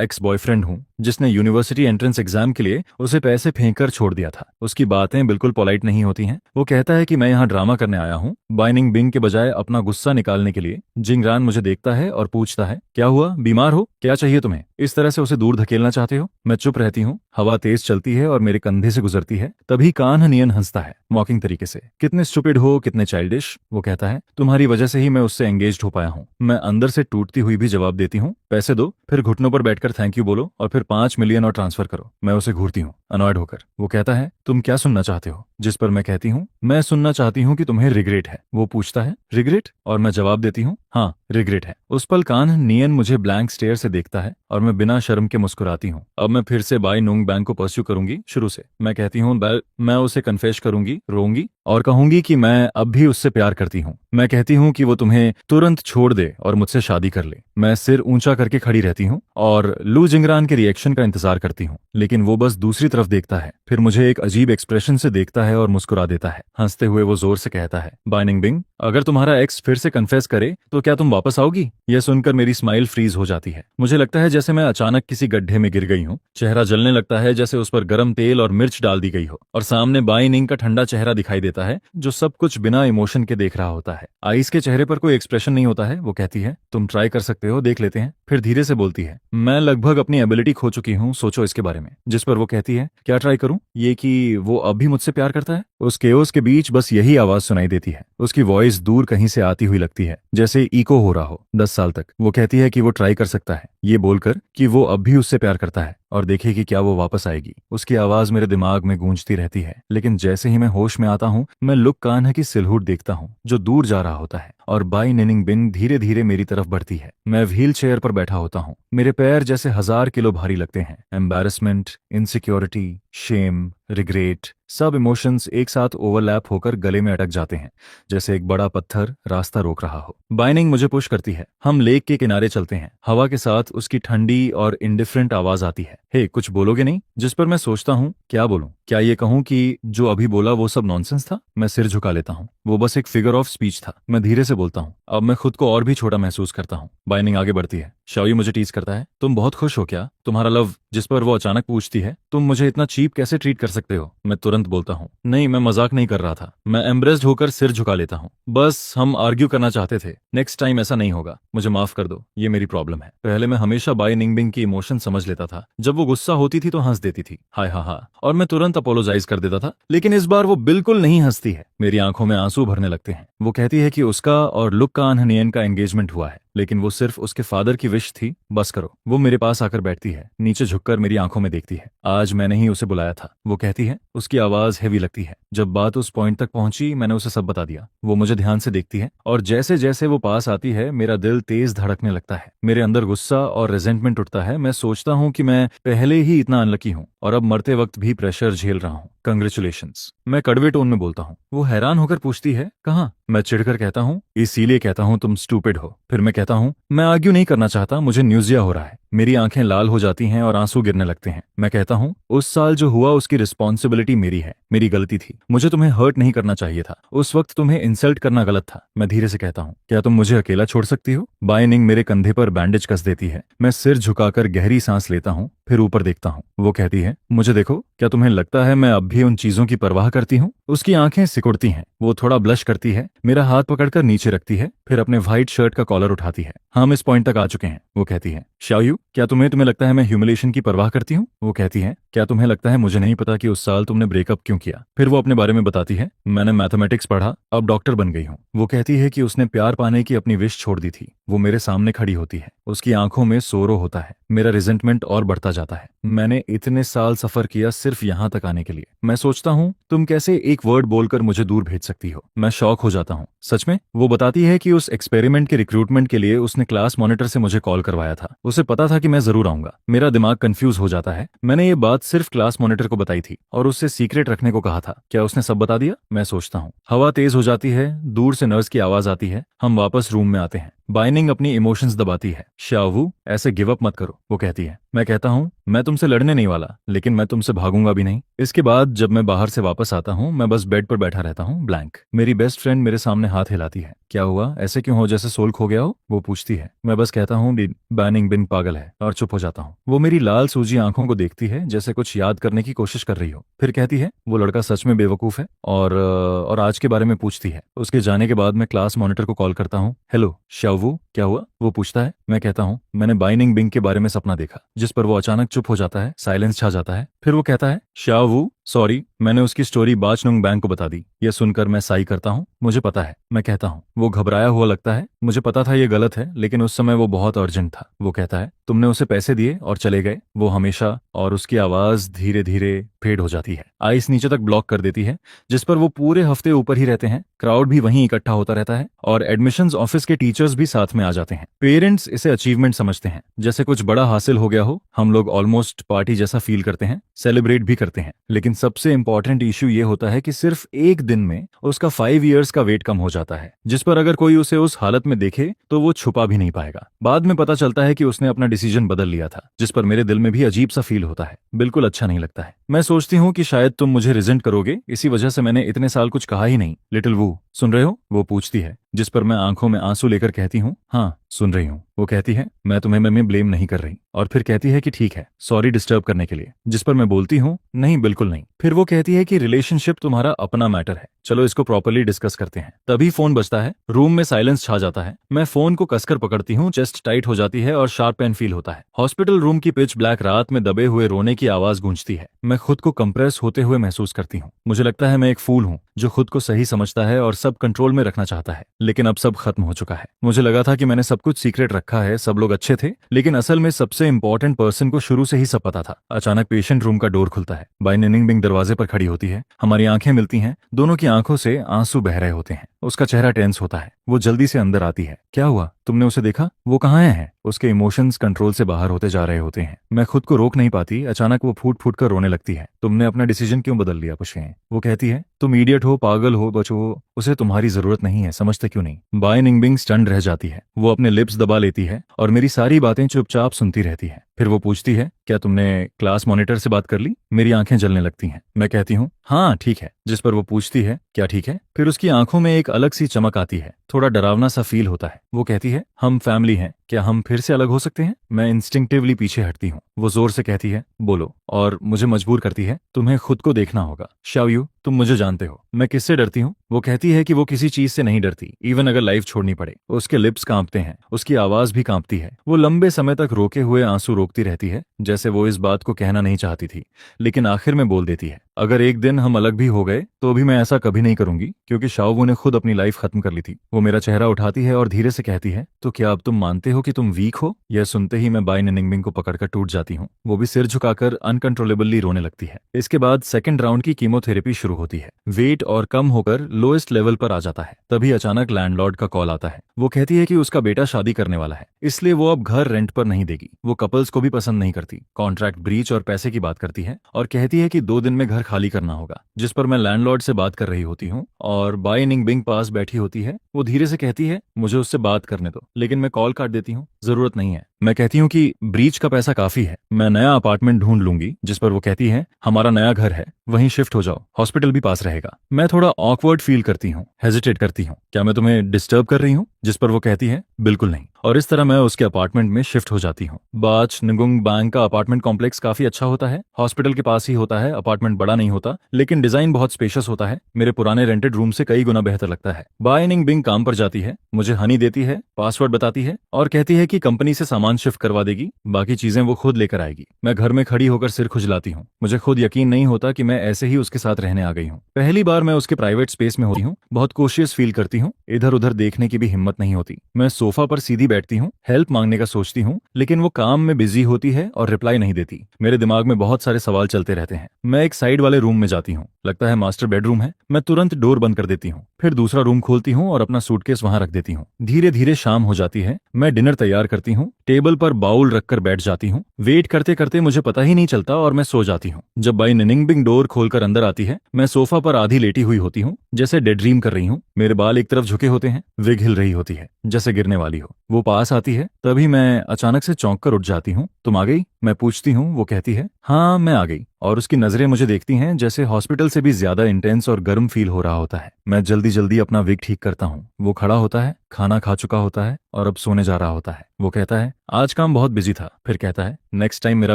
एक्स बॉयफ्रेंड हूँ, जिसने यूनिवर्सिटी एंट्रेंस एग्जाम के लिए उसे पैसे फेंक कर छोड़ दिया था। उसकी बातें बिल्कुल पोलाइट नहीं होती हैं। वो कहता है कि मैं यहाँ ड्रामा करने आया हूँ, बाइनिंग बिंग के बजाय अपना गुस्सा निकालने के लिए। जिंगरान मुझे देखता है और पूछता है, क्या हुआ, बीमार हो? क्या चाहिए तुम्हें? इस तरह से उसे दूर धकेलना चाहते हो? मैं चुप रहती हूँ। हवा तेज चलती है और मेरे कंधे से गुजरती है। तभी कान्हा नियन हंसता है, मॉकिंग तरीके से। कितने स्टूपिड हो, कितने चाइल्डिश। वो कहता है, तुम्हारी वजह से ही मैं उससे एंगेज्ड हो पाया हूँ। मैं अंदर से टूटती हुई भी जवाब देती हूँ, पैसे दो, फिर घुटनों पर बैठकर थैंक यू बोलो और फिर 5 मिलियन और ट्रांसफर करो। मैं उसे घूरती हूँ, अनॉयड होकर। वो कहता है, तुम क्या सुनना चाहते हो? जिस पर मैं कहती हूँ, मैं सुनना चाहती हूँ कि तुम्हें रिग्रेट है। वो पूछता है, रिग्रेट? और मैं जवाब देती हूँ, हाँ रिग्रेट है। उस पल कान्हा नियन मुझे ब्लैंक स्टेयर से देखता है और मैं बिना शर्म के मुस्कुराती हूँ। अब मैं फिर से बाई नुंग बैंक को परस्यू करूंगी शुरू से। मैं कहती हूँ, मैं उसे कन्फेस करूंगी, रोऊंगी और कहूंगी कि मैं अब भी उससे प्यार करती हूँ। मैं कहती हूँ कि वो तुम्हें तुरंत छोड़ दे और मुझसे शादी कर ले। मैं सिर ऊंचा करके खड़ी रहती हूँ और लू जिंगरान के रिएक्शन का इंतजार करती हूँ, लेकिन वो बस दूसरी तरफ देखता है, फिर मुझे एक अजीब एक्सप्रेशन से देखता है और मुस्कुरा देता है। हंसते हुए वो जोर से कहता है, बाइनिंग बिंग, अगर तुम्हारा एक्स फिर से कन्फेस करे तो क्या तुम वापस आओगी? यह सुनकर मेरी स्माइल फ्रीज हो जाती है। मुझे लगता है जैसे मैं अचानक किसी गड्ढे में गिर गई हूँ। चेहरा जलने लगता है जैसे उस पर गर्म तेल और मिर्च डाल दी गई हो, और सामने बाइनिंग का ठंडा चेहरा दिखाई देता है जो सब कुछ बिना इमोशन के देख रहा होता है। आइस के चेहरे पर कोई एक्सप्रेशन नहीं होता है। वो कहती है, तुम ट्राई कर सकते हो, देख लेते हैं। फिर धीरे से बोलती है, मैं लगभग अपनी एबिलिटी खो चुकी हूँ, सोचो इसके बारे में। जिस पर वो कहती है, क्या ट्राई करूं? ये कि वो अब भी मुझसे प्यार करता है। उस केओस के बीच बस यही आवाज सुनाई देती है। उसकी वॉइस दूर कहीं से आती हुई लगती है, जैसे इको हो रहा हो 10 साल तक। वो कहती है कि वो ट्राई कर सकता है, ये बोलकर कि वो अब भी उससे प्यार करता है और देखे कि क्या वो वापस आएगी। उसकी आवाज मेरे दिमाग में गूंजती रहती है, लेकिन जैसे ही मैं होश में आता हूँ, मैं लुक कान्हा की सिलहुट देखता हूँ जो दूर जा रहा होता है और बाई निनिंग बिन धीरे धीरे मेरी तरफ बढ़ती है। मैं व्हील चेयर पर बैठा होता हूँ। मेरे पैर जैसे 1000 किलो भारी लगते हैं। एम्बैरेसमेंट, इनसिक्योरिटी, शेम, रिग्रेट, सब इमोशंस एक साथ ओवरलैप होकर गले में अटक जाते हैं, जैसे एक बड़ा पत्थर रास्ता रोक रहा हो। बाइनिंग मुझे पुश करती है। हम लेक के किनारे चलते हैं। हवा के साथ उसकी ठंडी और इंडिफरेंट आवाज आती है, हे कुछ बोलोगे नहीं? जिस पर मैं सोचता हूँ, क्या बोलूं? क्या ये कहूं कि जो अभी बोला वो सब नॉनसेंस था? मैं सिर झुका लेता हूँ। वो बस एक फिगर ऑफ स्पीच था। मैं धीरे से बोलता हूँ, अब मैं खुद को और भी छोटा महसूस करता हूँ। बाइनिंग आगे बढ़ती है। शाओयू मुझे टीज करता है, तुम बहुत खुश हो क्या? तुम्हारा लव। जिस पर वो अचानक पूछती है, तुम मुझे इतना चीप कैसे ट्रीट कर सकते हो? मैं तुरंत बोलता हूँ, नहीं मैं मजाक नहीं कर रहा था। मैं एम्ब्रेस्ड होकर सिर झुका लेता हूँ। बस हम आर्ग्यू करना चाहते थे। नेक्स्ट टाइम ऐसा नहीं होगा। मुझे माफ कर दो, ये मेरी प्रॉब्लम है। पहले मैं हमेशा बाई निंगबिंग की इमोशन समझ लेता था। जब वो गुस्सा होती थी तो हंस देती थी, हाय हा हा, और मैं तुरंत अपोलोजाइज कर देता था। लेकिन इस बार वो बिल्कुल नहीं हंसती है। मेरी आंखों में आंसू भरने लगते हैं। वो कहती है कि उसका और लुक कान्हा नियन का एंगेजमेंट हुआ है, लेकिन वो सिर्फ उसके फादर की विश थी। बस करो। वो मेरे पास आकर बैठती है, नीचे झुककर मेरी आंखों में देखती है। आज मैंने ही उसे बुलाया था, वो कहती है। उसकी आवाज हेवी लगती है। जब बात उस पॉइंट तक पहुंची, मैंने उसे सब बता दिया। वो मुझे ध्यान से देखती है और जैसे जैसे वो पास आती है, मेरा दिल तेज धड़कने लगता है। मेरे अंदर गुस्सा और रेजेंटमेंट उठता है। मैं सोचता हूँ कि मैं पहले ही इतना अनलकी हूँ और अब मरते वक्त भी प्रेशर झेल रहा हूँ। कंग्रेचुलेशंस, मैं कड़वे टोन में बोलता हूँ। वो हैरान होकर पूछती है, कहाँ? मैं चिढ़कर कहता हूँ, इसीलिए कहता हूँ तुम स्टूपिड हो। फिर मैं कहता हूँ, मैं आर्ग्यू नहीं करना चाहता, मुझे न्यूजिया हो रहा है। मेरी आंखें लाल हो जाती हैं और आंसू गिरने लगते हैं। मैं कहता हूँ, उस साल जो हुआ उसकी रिस्पॉन्सिबिलिटी मेरी है, मेरी गलती थी। मुझे तुम्हें हर्ट नहीं करना चाहिए था। उस वक्त तुम्हें इंसल्ट करना गलत था। मैं धीरे से कहता हूँ, क्या तुम मुझे अकेला छोड़ सकती हो? बाइनिंग मेरे कंधे पर बैंडेज कस देती है। मैं सिर झुकाकर गहरी सांस लेता हूँ, फिर ऊपर देखता हूँ। वो कहती है, मुझे देखो, क्या तुम्हें लगता है मैं अब भी उन चीजों की परवाह करती हूँ? उसकी आंखें सिकुड़ती हैं। वो थोड़ा ब्लश करती है, मेरा हाथ पकड़कर नीचे रखती है, फिर अपने व्हाइट शर्ट का कॉलर उठाती है। हम इस पॉइंट तक आ चुके हैं। वो कहती है, शाओयू, क्या तुम्हें लगता है मैं ह्यूमिलेशन की परवाह करती हूँ? वो कहती है, क्या तुम्हें लगता है मुझे नहीं पता कि उस साल तुमने ब्रेकअप क्यों किया? फिर वो अपने बारे में बताती है, मैंने मैथमेटिक्स पढ़ा, अब डॉक्टर बन गई हूँ। वो कहती है कि उसने प्यार पाने की अपनी विश छोड़ दी थी। वो मेरे सामने खड़ी होती है, उसकी आंखों में सोरो होता है। मेरा रिजेंटमेंट और बढ़ता जाता है। मैंने इतने साल सफर किया सिर्फ यहाँ तक आने के लिए। मैं सोचता हूँ तुम कैसे एक वर्ड बोलकर मुझे दूर भेज सकती हो। मैं शॉक हो जाता हूँ। सच में? वो बताती है कि उस एक्सपेरिमेंट के रिक्रूटमेंट के लिए उसने क्लास मॉनिटर से मुझे कॉल करवाया था। उसे पता था कि मैं जरूर आऊंगा। मेरा दिमाग कंफ्यूज हो जाता है। मैंने ये बात सिर्फ क्लास मॉनिटर को बताई थी और उससे सीक्रेट रखने को कहा था। क्या उसने सब बता दिया? मैं सोचता हूँ। हवा तेज हो जाती है, दूर से नर्स की आवाज आती है। हम वापस रूम में आते हैं। बाइनिंग अपनी इमोशंस दबाती है। शावू, ऐसे गिव अप मत करो, वो कहती है। मैं कहता हूँ मैं तुमसे लड़ने नहीं वाला, लेकिन मैं तुमसे भागूंगा भी नहीं। इसके बाद जब मैं बाहर से वापस आता हूँ, मैं बस बेड पर बैठा रहता हूँ, ब्लैंक। मेरी बेस्ट फ्रेंड मेरे सामने हाथ हिलाती है। क्या हुआ? ऐसे क्यों हो जैसे सोल खो गया हो? वो पूछती है। मैं बस कहता हूँ बाइनिंग बिन पागल है, और चुप हो जाता हूँ। वो मेरी लाल सूजी आंखों को देखती है जैसे कुछ याद करने की कोशिश कर रही हो। फिर कहती है वो लड़का सच में बेवकूफ है, और आज के बारे में पूछती है। उसके जाने के बाद मैं क्लास मॉनिटर को कॉल करता हूँ। हेलो शावू, क्या हुआ? वो पूछता है। मैं कहता हूँ मैंने बाइनिंग बिंग के बारे में सपना देखा, जिस पर वो अचानक चुप हो जाता है। साइलेंस छा जाता है। फिर वो कहता है शावू, सॉरी, मैंने उसकी स्टोरी बाचनुंग बैंक को बता दी। ये सुनकर मैं साई करता हूँ। मुझे पता है। मैं कहता हूँ वो घबराया हुआ लगता है। मुझे पता था ये गलत है, लेकिन उस समय वो बहुत अर्जेंट था। वो कहता है तुमने उसे पैसे दिए और चले गए? वो हमेशा, और उसकी आवाज धीरे धीरे फेड हो जाती है। आइस नीचे तक ब्लॉक कर देती है, जिस पर वो पूरे हफ्ते ऊपर ही रहते हैं। क्राउड भी वहीं इकट्ठा होता रहता है और एडमिशंस ऑफिस के टीचर्स भी साथ में आ जाते हैं। पेरेंट्स इसे अचीवमेंट समझते हैं, जैसे कुछ बड़ा हासिल हो गया हो। हम लोग ऑलमोस्ट पार्टी जैसा फील करते हैं, सेलिब्रेट भी करते हैं। लेकिन सबसे इंपॉर्टेंट इशू ये होता है कि सिर्फ एक दिन में उसका 5 इयर्स का वेट कम हो जाता है, जिस पर अगर कोई उसे उस हालत में देखे तो वो छुपा भी नहीं पाएगा। बाद में पता चलता है कि उसने अपना डिसीजन बदल लिया था, जिस पर मेरे दिल में भी अजीब सा फील होता है। बिल्कुल अच्छा नहीं लगता है। मैं सोचती हूँ कि शायद तुम मुझे रिजेंट करोगे, इसी वजह से मैंने इतने साल कुछ कहा ही नहीं। लिटिल वू, सुन रहे हो? वो पूछती है, जिस पर मैं आंखों में आंसू लेकर कहती हूँ हाँ सुन रही हूँ। वो कहती है मैं तुम्हें में ब्लेम नहीं कर रही, और फिर कहती है कि ठीक है, सॉरी डिस्टर्ब करने के लिए। जिस पर मैं बोलती हूँ नहीं, बिल्कुल नहीं। फिर वो कहती है कि रिलेशनशिप तुम्हारा अपना मैटर है, चलो इसको प्रॉपर्ली डिस्कस करते हैं। तभी फोन बजता है। रूम में साइलेंस छा जाता है। मैं फोन को कसकर पकड़ती हूँ, चेस्ट टाइट हो जाती है और शार्प पेन फील होता है। हॉस्पिटल रूम की पिच ब्लैक रात में दबे हुए रोने की आवाज गूंजती है। मैं खुद को कंप्रेस होते हुए महसूस करती हूँ। मुझे लगता है मैं एक फूल हूँ जो खुद को सही समझता है और सब कंट्रोल में रखना चाहता है, लेकिन अब सब खत्म हो चुका है। मुझे लगा था कि मैंने सब कुछ सीक्रेट रखा है, सब लोग अच्छे थे, लेकिन असल में सबसे इंपॉर्टेंट पर्सन को शुरू से ही सब पता था। अचानक पेशेंट रूम का डोर खुलता है। बाइनिंग बिंग दरवाजे पर खड़ी होती है। हमारी आंखें मिलती हैं। दोनों की आंखों से आंसू बह रहे होते हैं। उसका चेहरा टेंस होता है। वो जल्दी से अंदर आती है। क्या हुआ? तुमने उसे देखा? वो कहाँ है? उसके इमोशंस कंट्रोल से बाहर होते जा रहे होते हैं। मैं खुद को रोक नहीं पाती। अचानक वो फूट फूट कर रोने लगती है। तुमने अपना डिसीजन क्यों बदल लिया पुष्पे? वो कहती है तुम इडियट हो, पागल हो, बचो, उसे तुम्हारी जरूरत नहीं है, समझते क्यों नहीं? बाइनिंग बिंग स्टन्ड रह जाती है। वो अपने लिप्स दबा लेती है और मेरी सारी बातें चुपचाप सुनती रहती है। फिर वो पूछती है क्या तुमने क्लास मॉनिटर से बात कर ली? मेरी आंखें जलने लगती हैं। मैं कहती हूँ हाँ ठीक है। जिस पर वो पूछती है क्या ठीक है? फिर उसकी आंखों में एक अलग सी चमक आती है। थोड़ा डरावना सा फील होता है। वो कहती है हम फैमिली हैं, क्या हम फिर से अलग हो सकते हैं? मैं इंस्टिंक्टिवली पीछे हटती हूँ। वो जोर से कहती है बोलो, और मुझे मजबूर करती है तुम्हें खुद को देखना होगा। शावयू, तुम मुझे जानते हो। मैं किससे डरती हूँ? वो कहती है कि वो किसी चीज से नहीं डरती, इवन अगर लाइफ छोड़नी पड़े। उसके लिप्स कांपते हैं, उसकी आवाज भी कांपती है। वो लंबे समय तक रोके हुए आंसू रोकती रहती है, जैसे वो इस बात को कहना नहीं चाहती थी, लेकिन आखिर में बोल देती है अगर एक दिन हम अलग भी हो गए तो भी मैं ऐसा कभी नहीं करूंगी, क्योंकि शाओवू ने खुद अपनी लाइफ खत्म कर ली थी। वो मेरा चेहरा उठाती है और धीरे से कहती है तो क्या अब तुम मानते हो कि तुम वीक हो? यह सुनते ही मैं बाई निनिंगबिंग को पकड़कर टूट जाती हूँ। वो भी सिर झुकाकर अनकंट्रोलेबली रोने लगती है। इसके बाद सेकंड राउंड की कीमोथेरेपी शुरू होती है। वेट और कम होकर लोएस्ट लेवल पर आ जाता है। तभी अचानक लैंडलॉर्ड का कॉल आता है। वो कहती है कि उसका बेटा शादी करने वाला है, इसलिए वो अब घर रेंट पर नहीं देगी। वो कपल्स को भी पसंद नहीं करती। कॉन्ट्रैक्ट ब्रीच और पैसे की बात करती है और कहती है कि 2 दिन में घर खाली करना होगा। जिस पर मैं लैंडलॉर्ड से बात कर रही होती हूँ और बाई निंगबिंग पास बैठी होती है। वो धीरे से कहती है मुझे उससे बात करने दो, लेकिन मैं कॉल काट देती हूँ, जरूरत नहीं है। मैं कहती हूँ कि ब्रीच का पैसा काफी है, मैं नया अपार्टमेंट ढूंढ लूंगी। जिस पर वो कहती है हमारा नया घर है, वहीं शिफ्ट हो जाओ, हॉस्पिटल भी पास रहेगा। मैं थोड़ा ऑकवर्ड फील करती हूँ, हेजिटेट करती हूँ, क्या मैं तुम्हें डिस्टर्ब कर रही हूँ? जिस पर वो कहती है बिल्कुल नहीं, और इस तरह मैं उसके अपार्टमेंट में शिफ्ट हो जाती हूँ। बाच निगुंग बैंक का अपार्टमेंट कॉम्प्लेक्स काफी अच्छा होता है, हॉस्पिटल के पास ही होता है। अपार्टमेंट बड़ा नहीं होता, लेकिन डिजाइन बहुत स्पेशियस होता है। मेरे पुराने रेंटेड रूम से कई गुना बेहतर लगता है। बाय निंगबिंग काम पर जाती है, मुझे हनी देती है, पासवर्ड बताती है और कहती है कि कंपनी से सामान सामान शिफ्ट करवा देगी, बाकी चीजें वो खुद लेकर आएगी। मैं घर में खड़ी होकर सिर खुजलाती हूँ। मुझे खुद यकीन नहीं होता कि मैं ऐसे ही उसके साथ रहने आ गई हूँ। पहली बार मैं उसके प्राइवेट स्पेस में होती हूँ। बहुत कॉशियस फील करती हूँ, इधर उधर देखने की भी हिम्मत नहीं होती। मैं सोफा पर सीधी बैठती हूँ, हेल्प मांगने का सोचती हूँ, लेकिन वो काम में बिजी होती है और रिप्लाई नहीं देती। मेरे दिमाग में बहुत सारे सवाल चलते रहते हैं। मैं एक साइड वाले रूम में जाती हूँ, लगता है मास्टर बेडरूम है। मैं तुरंत डोर बंद कर देती हूँ, फिर दूसरा रूम खोलती हूँ और अपना सूटकेस वहां रख देती हूँ। धीरे धीरे शाम हो जाती है। मैं डिनर तैयार करती हूँ, टेबल पर बाउल रखकर बैठ जाती हूँ। वेट करते करते मुझे पता ही नहीं चलता और मैं सो जाती हूँ। जब बाई निनिंगबिंग डोर खोलकर अंदर आती है, मैं सोफा पर आधी लेटी हुई होती हूँ, जैसे डे ड्रीम कर रही हूँ। मेरे बाल एक तरफ झुके होते हैं, विग हिल रही होती है जैसे गिरने वाली हो। वो पास आती है, तभी मैं अचानक से चौंक कर उठ जाती हूँ। तुम आ गई? मैं पूछती हूँ। वो कहती है, हाँ मैं आ गई। और उसकी नजरें मुझे देखती हैं जैसे हॉस्पिटल से भी ज्यादा इंटेंस और गर्म फील हो रहा होता है। मैं जल्दी जल्दी अपना विग ठीक करता हूँ। वो खड़ा होता है, खाना खा चुका होता है और अब सोने जा रहा होता है। वो कहता है, आज काम बहुत बिजी था। फिर कहता है, नेक्स्ट टाइम मेरा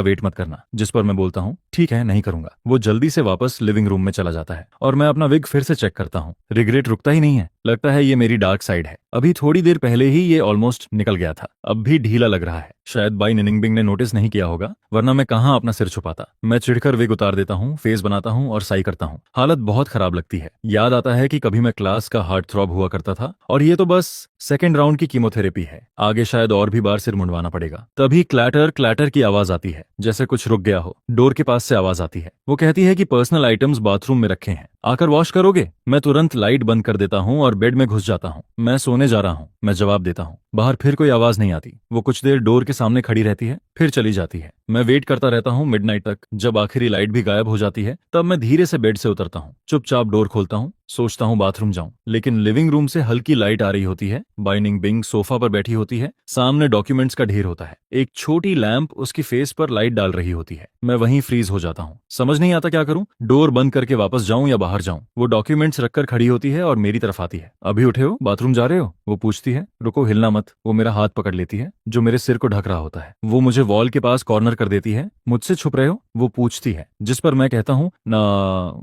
वेट मत करना। जिस पर मैं बोलता हूँ, ठीक है नहीं करूंगा। वो जल्दी से वापस लिविंग रूम में चला जाता है और मैं अपना विग फिर से चेक करता हूँ। रिग्रेट रुकता ही नहीं है। लगता है ये मेरी डार्क साइड है। अभी थोड़ी देर पहले ही ये ऑलमोस्ट निकल गया था, अब भी ढीला लग रहा है। शायद बाई निनिंगबिंग ने नोटिस नहीं किया होगा, वरना मैं कहाँ अपना सिर छुपाता। मैं चिढ़कर विग उतार देता हूँ, फेस बनाता हूँ और साई करता हूँ। हालत बहुत खराब लगती है। याद आता है कि कभी मैं क्लास का हार्ट थ्रॉब हुआ करता था और ये तो बस सेकेंड राउंड की कीमोथेरेपी है। आगे शायद और भी बार सिर मुंडवाना पड़ेगा। तभी क्लैटर क्लैटर की आवाज आती है, जैसे कुछ रुक गया हो। डोर के पास से आवाज आती है। वो कहती है कि पर्सनल आइटम्स बाथरूम में रखे हैं, आकर वॉश करोगे? मैं तुरंत लाइट बंद कर देता हूँ और बेड में घुस जाता हूँ। मैं सोने जा रहा हूँ, मैं जवाब देता हूँ। बाहर फिर कोई आवाज नहीं आती। वो कुछ देर डोर के सामने खड़ी रहती है, फिर चली जाती है। मैं वेट करता रहता हूँ मिडनाइट तक। जब आखिरी लाइट भी गायब हो जाती है, तब मैं धीरे से बेड से उतरता हूँ, चुपचाप डोर खोलता हूँ, सोचता हूँ बाथरूम जाऊं। लेकिन लिविंग रूम से हल्की लाइट आ रही होती है। बाई निनिंगबिंग सोफा पर बैठी होती है, सामने डॉक्यूमेंट्स का ढेर होता है। एक छोटी लैंप उसकी फेस पर लाइट डाल रही होती है। मैं वहीं फ्रीज हो जाता हूँ, समझ नहीं आता क्या करूं। डोर बंद करके वापस जाऊं या बाहर जाऊं। वो डॉक्यूमेंट्स रखकर खड़ी होती है और मेरी तरफ आती है। अभी उठे हो? बाथरूम जा रहे हो? वो पूछती है। रुको, हिलना मत। वो मेरा हाथ पकड़ लेती है, जो मेरे सिर को ढक रहा होता है। वो मुझे वॉल के पास कॉर्नर कर देती है। मुझसे छुप रहे हो? वो पूछती है, जिस पर मैं कहता हूँ, ना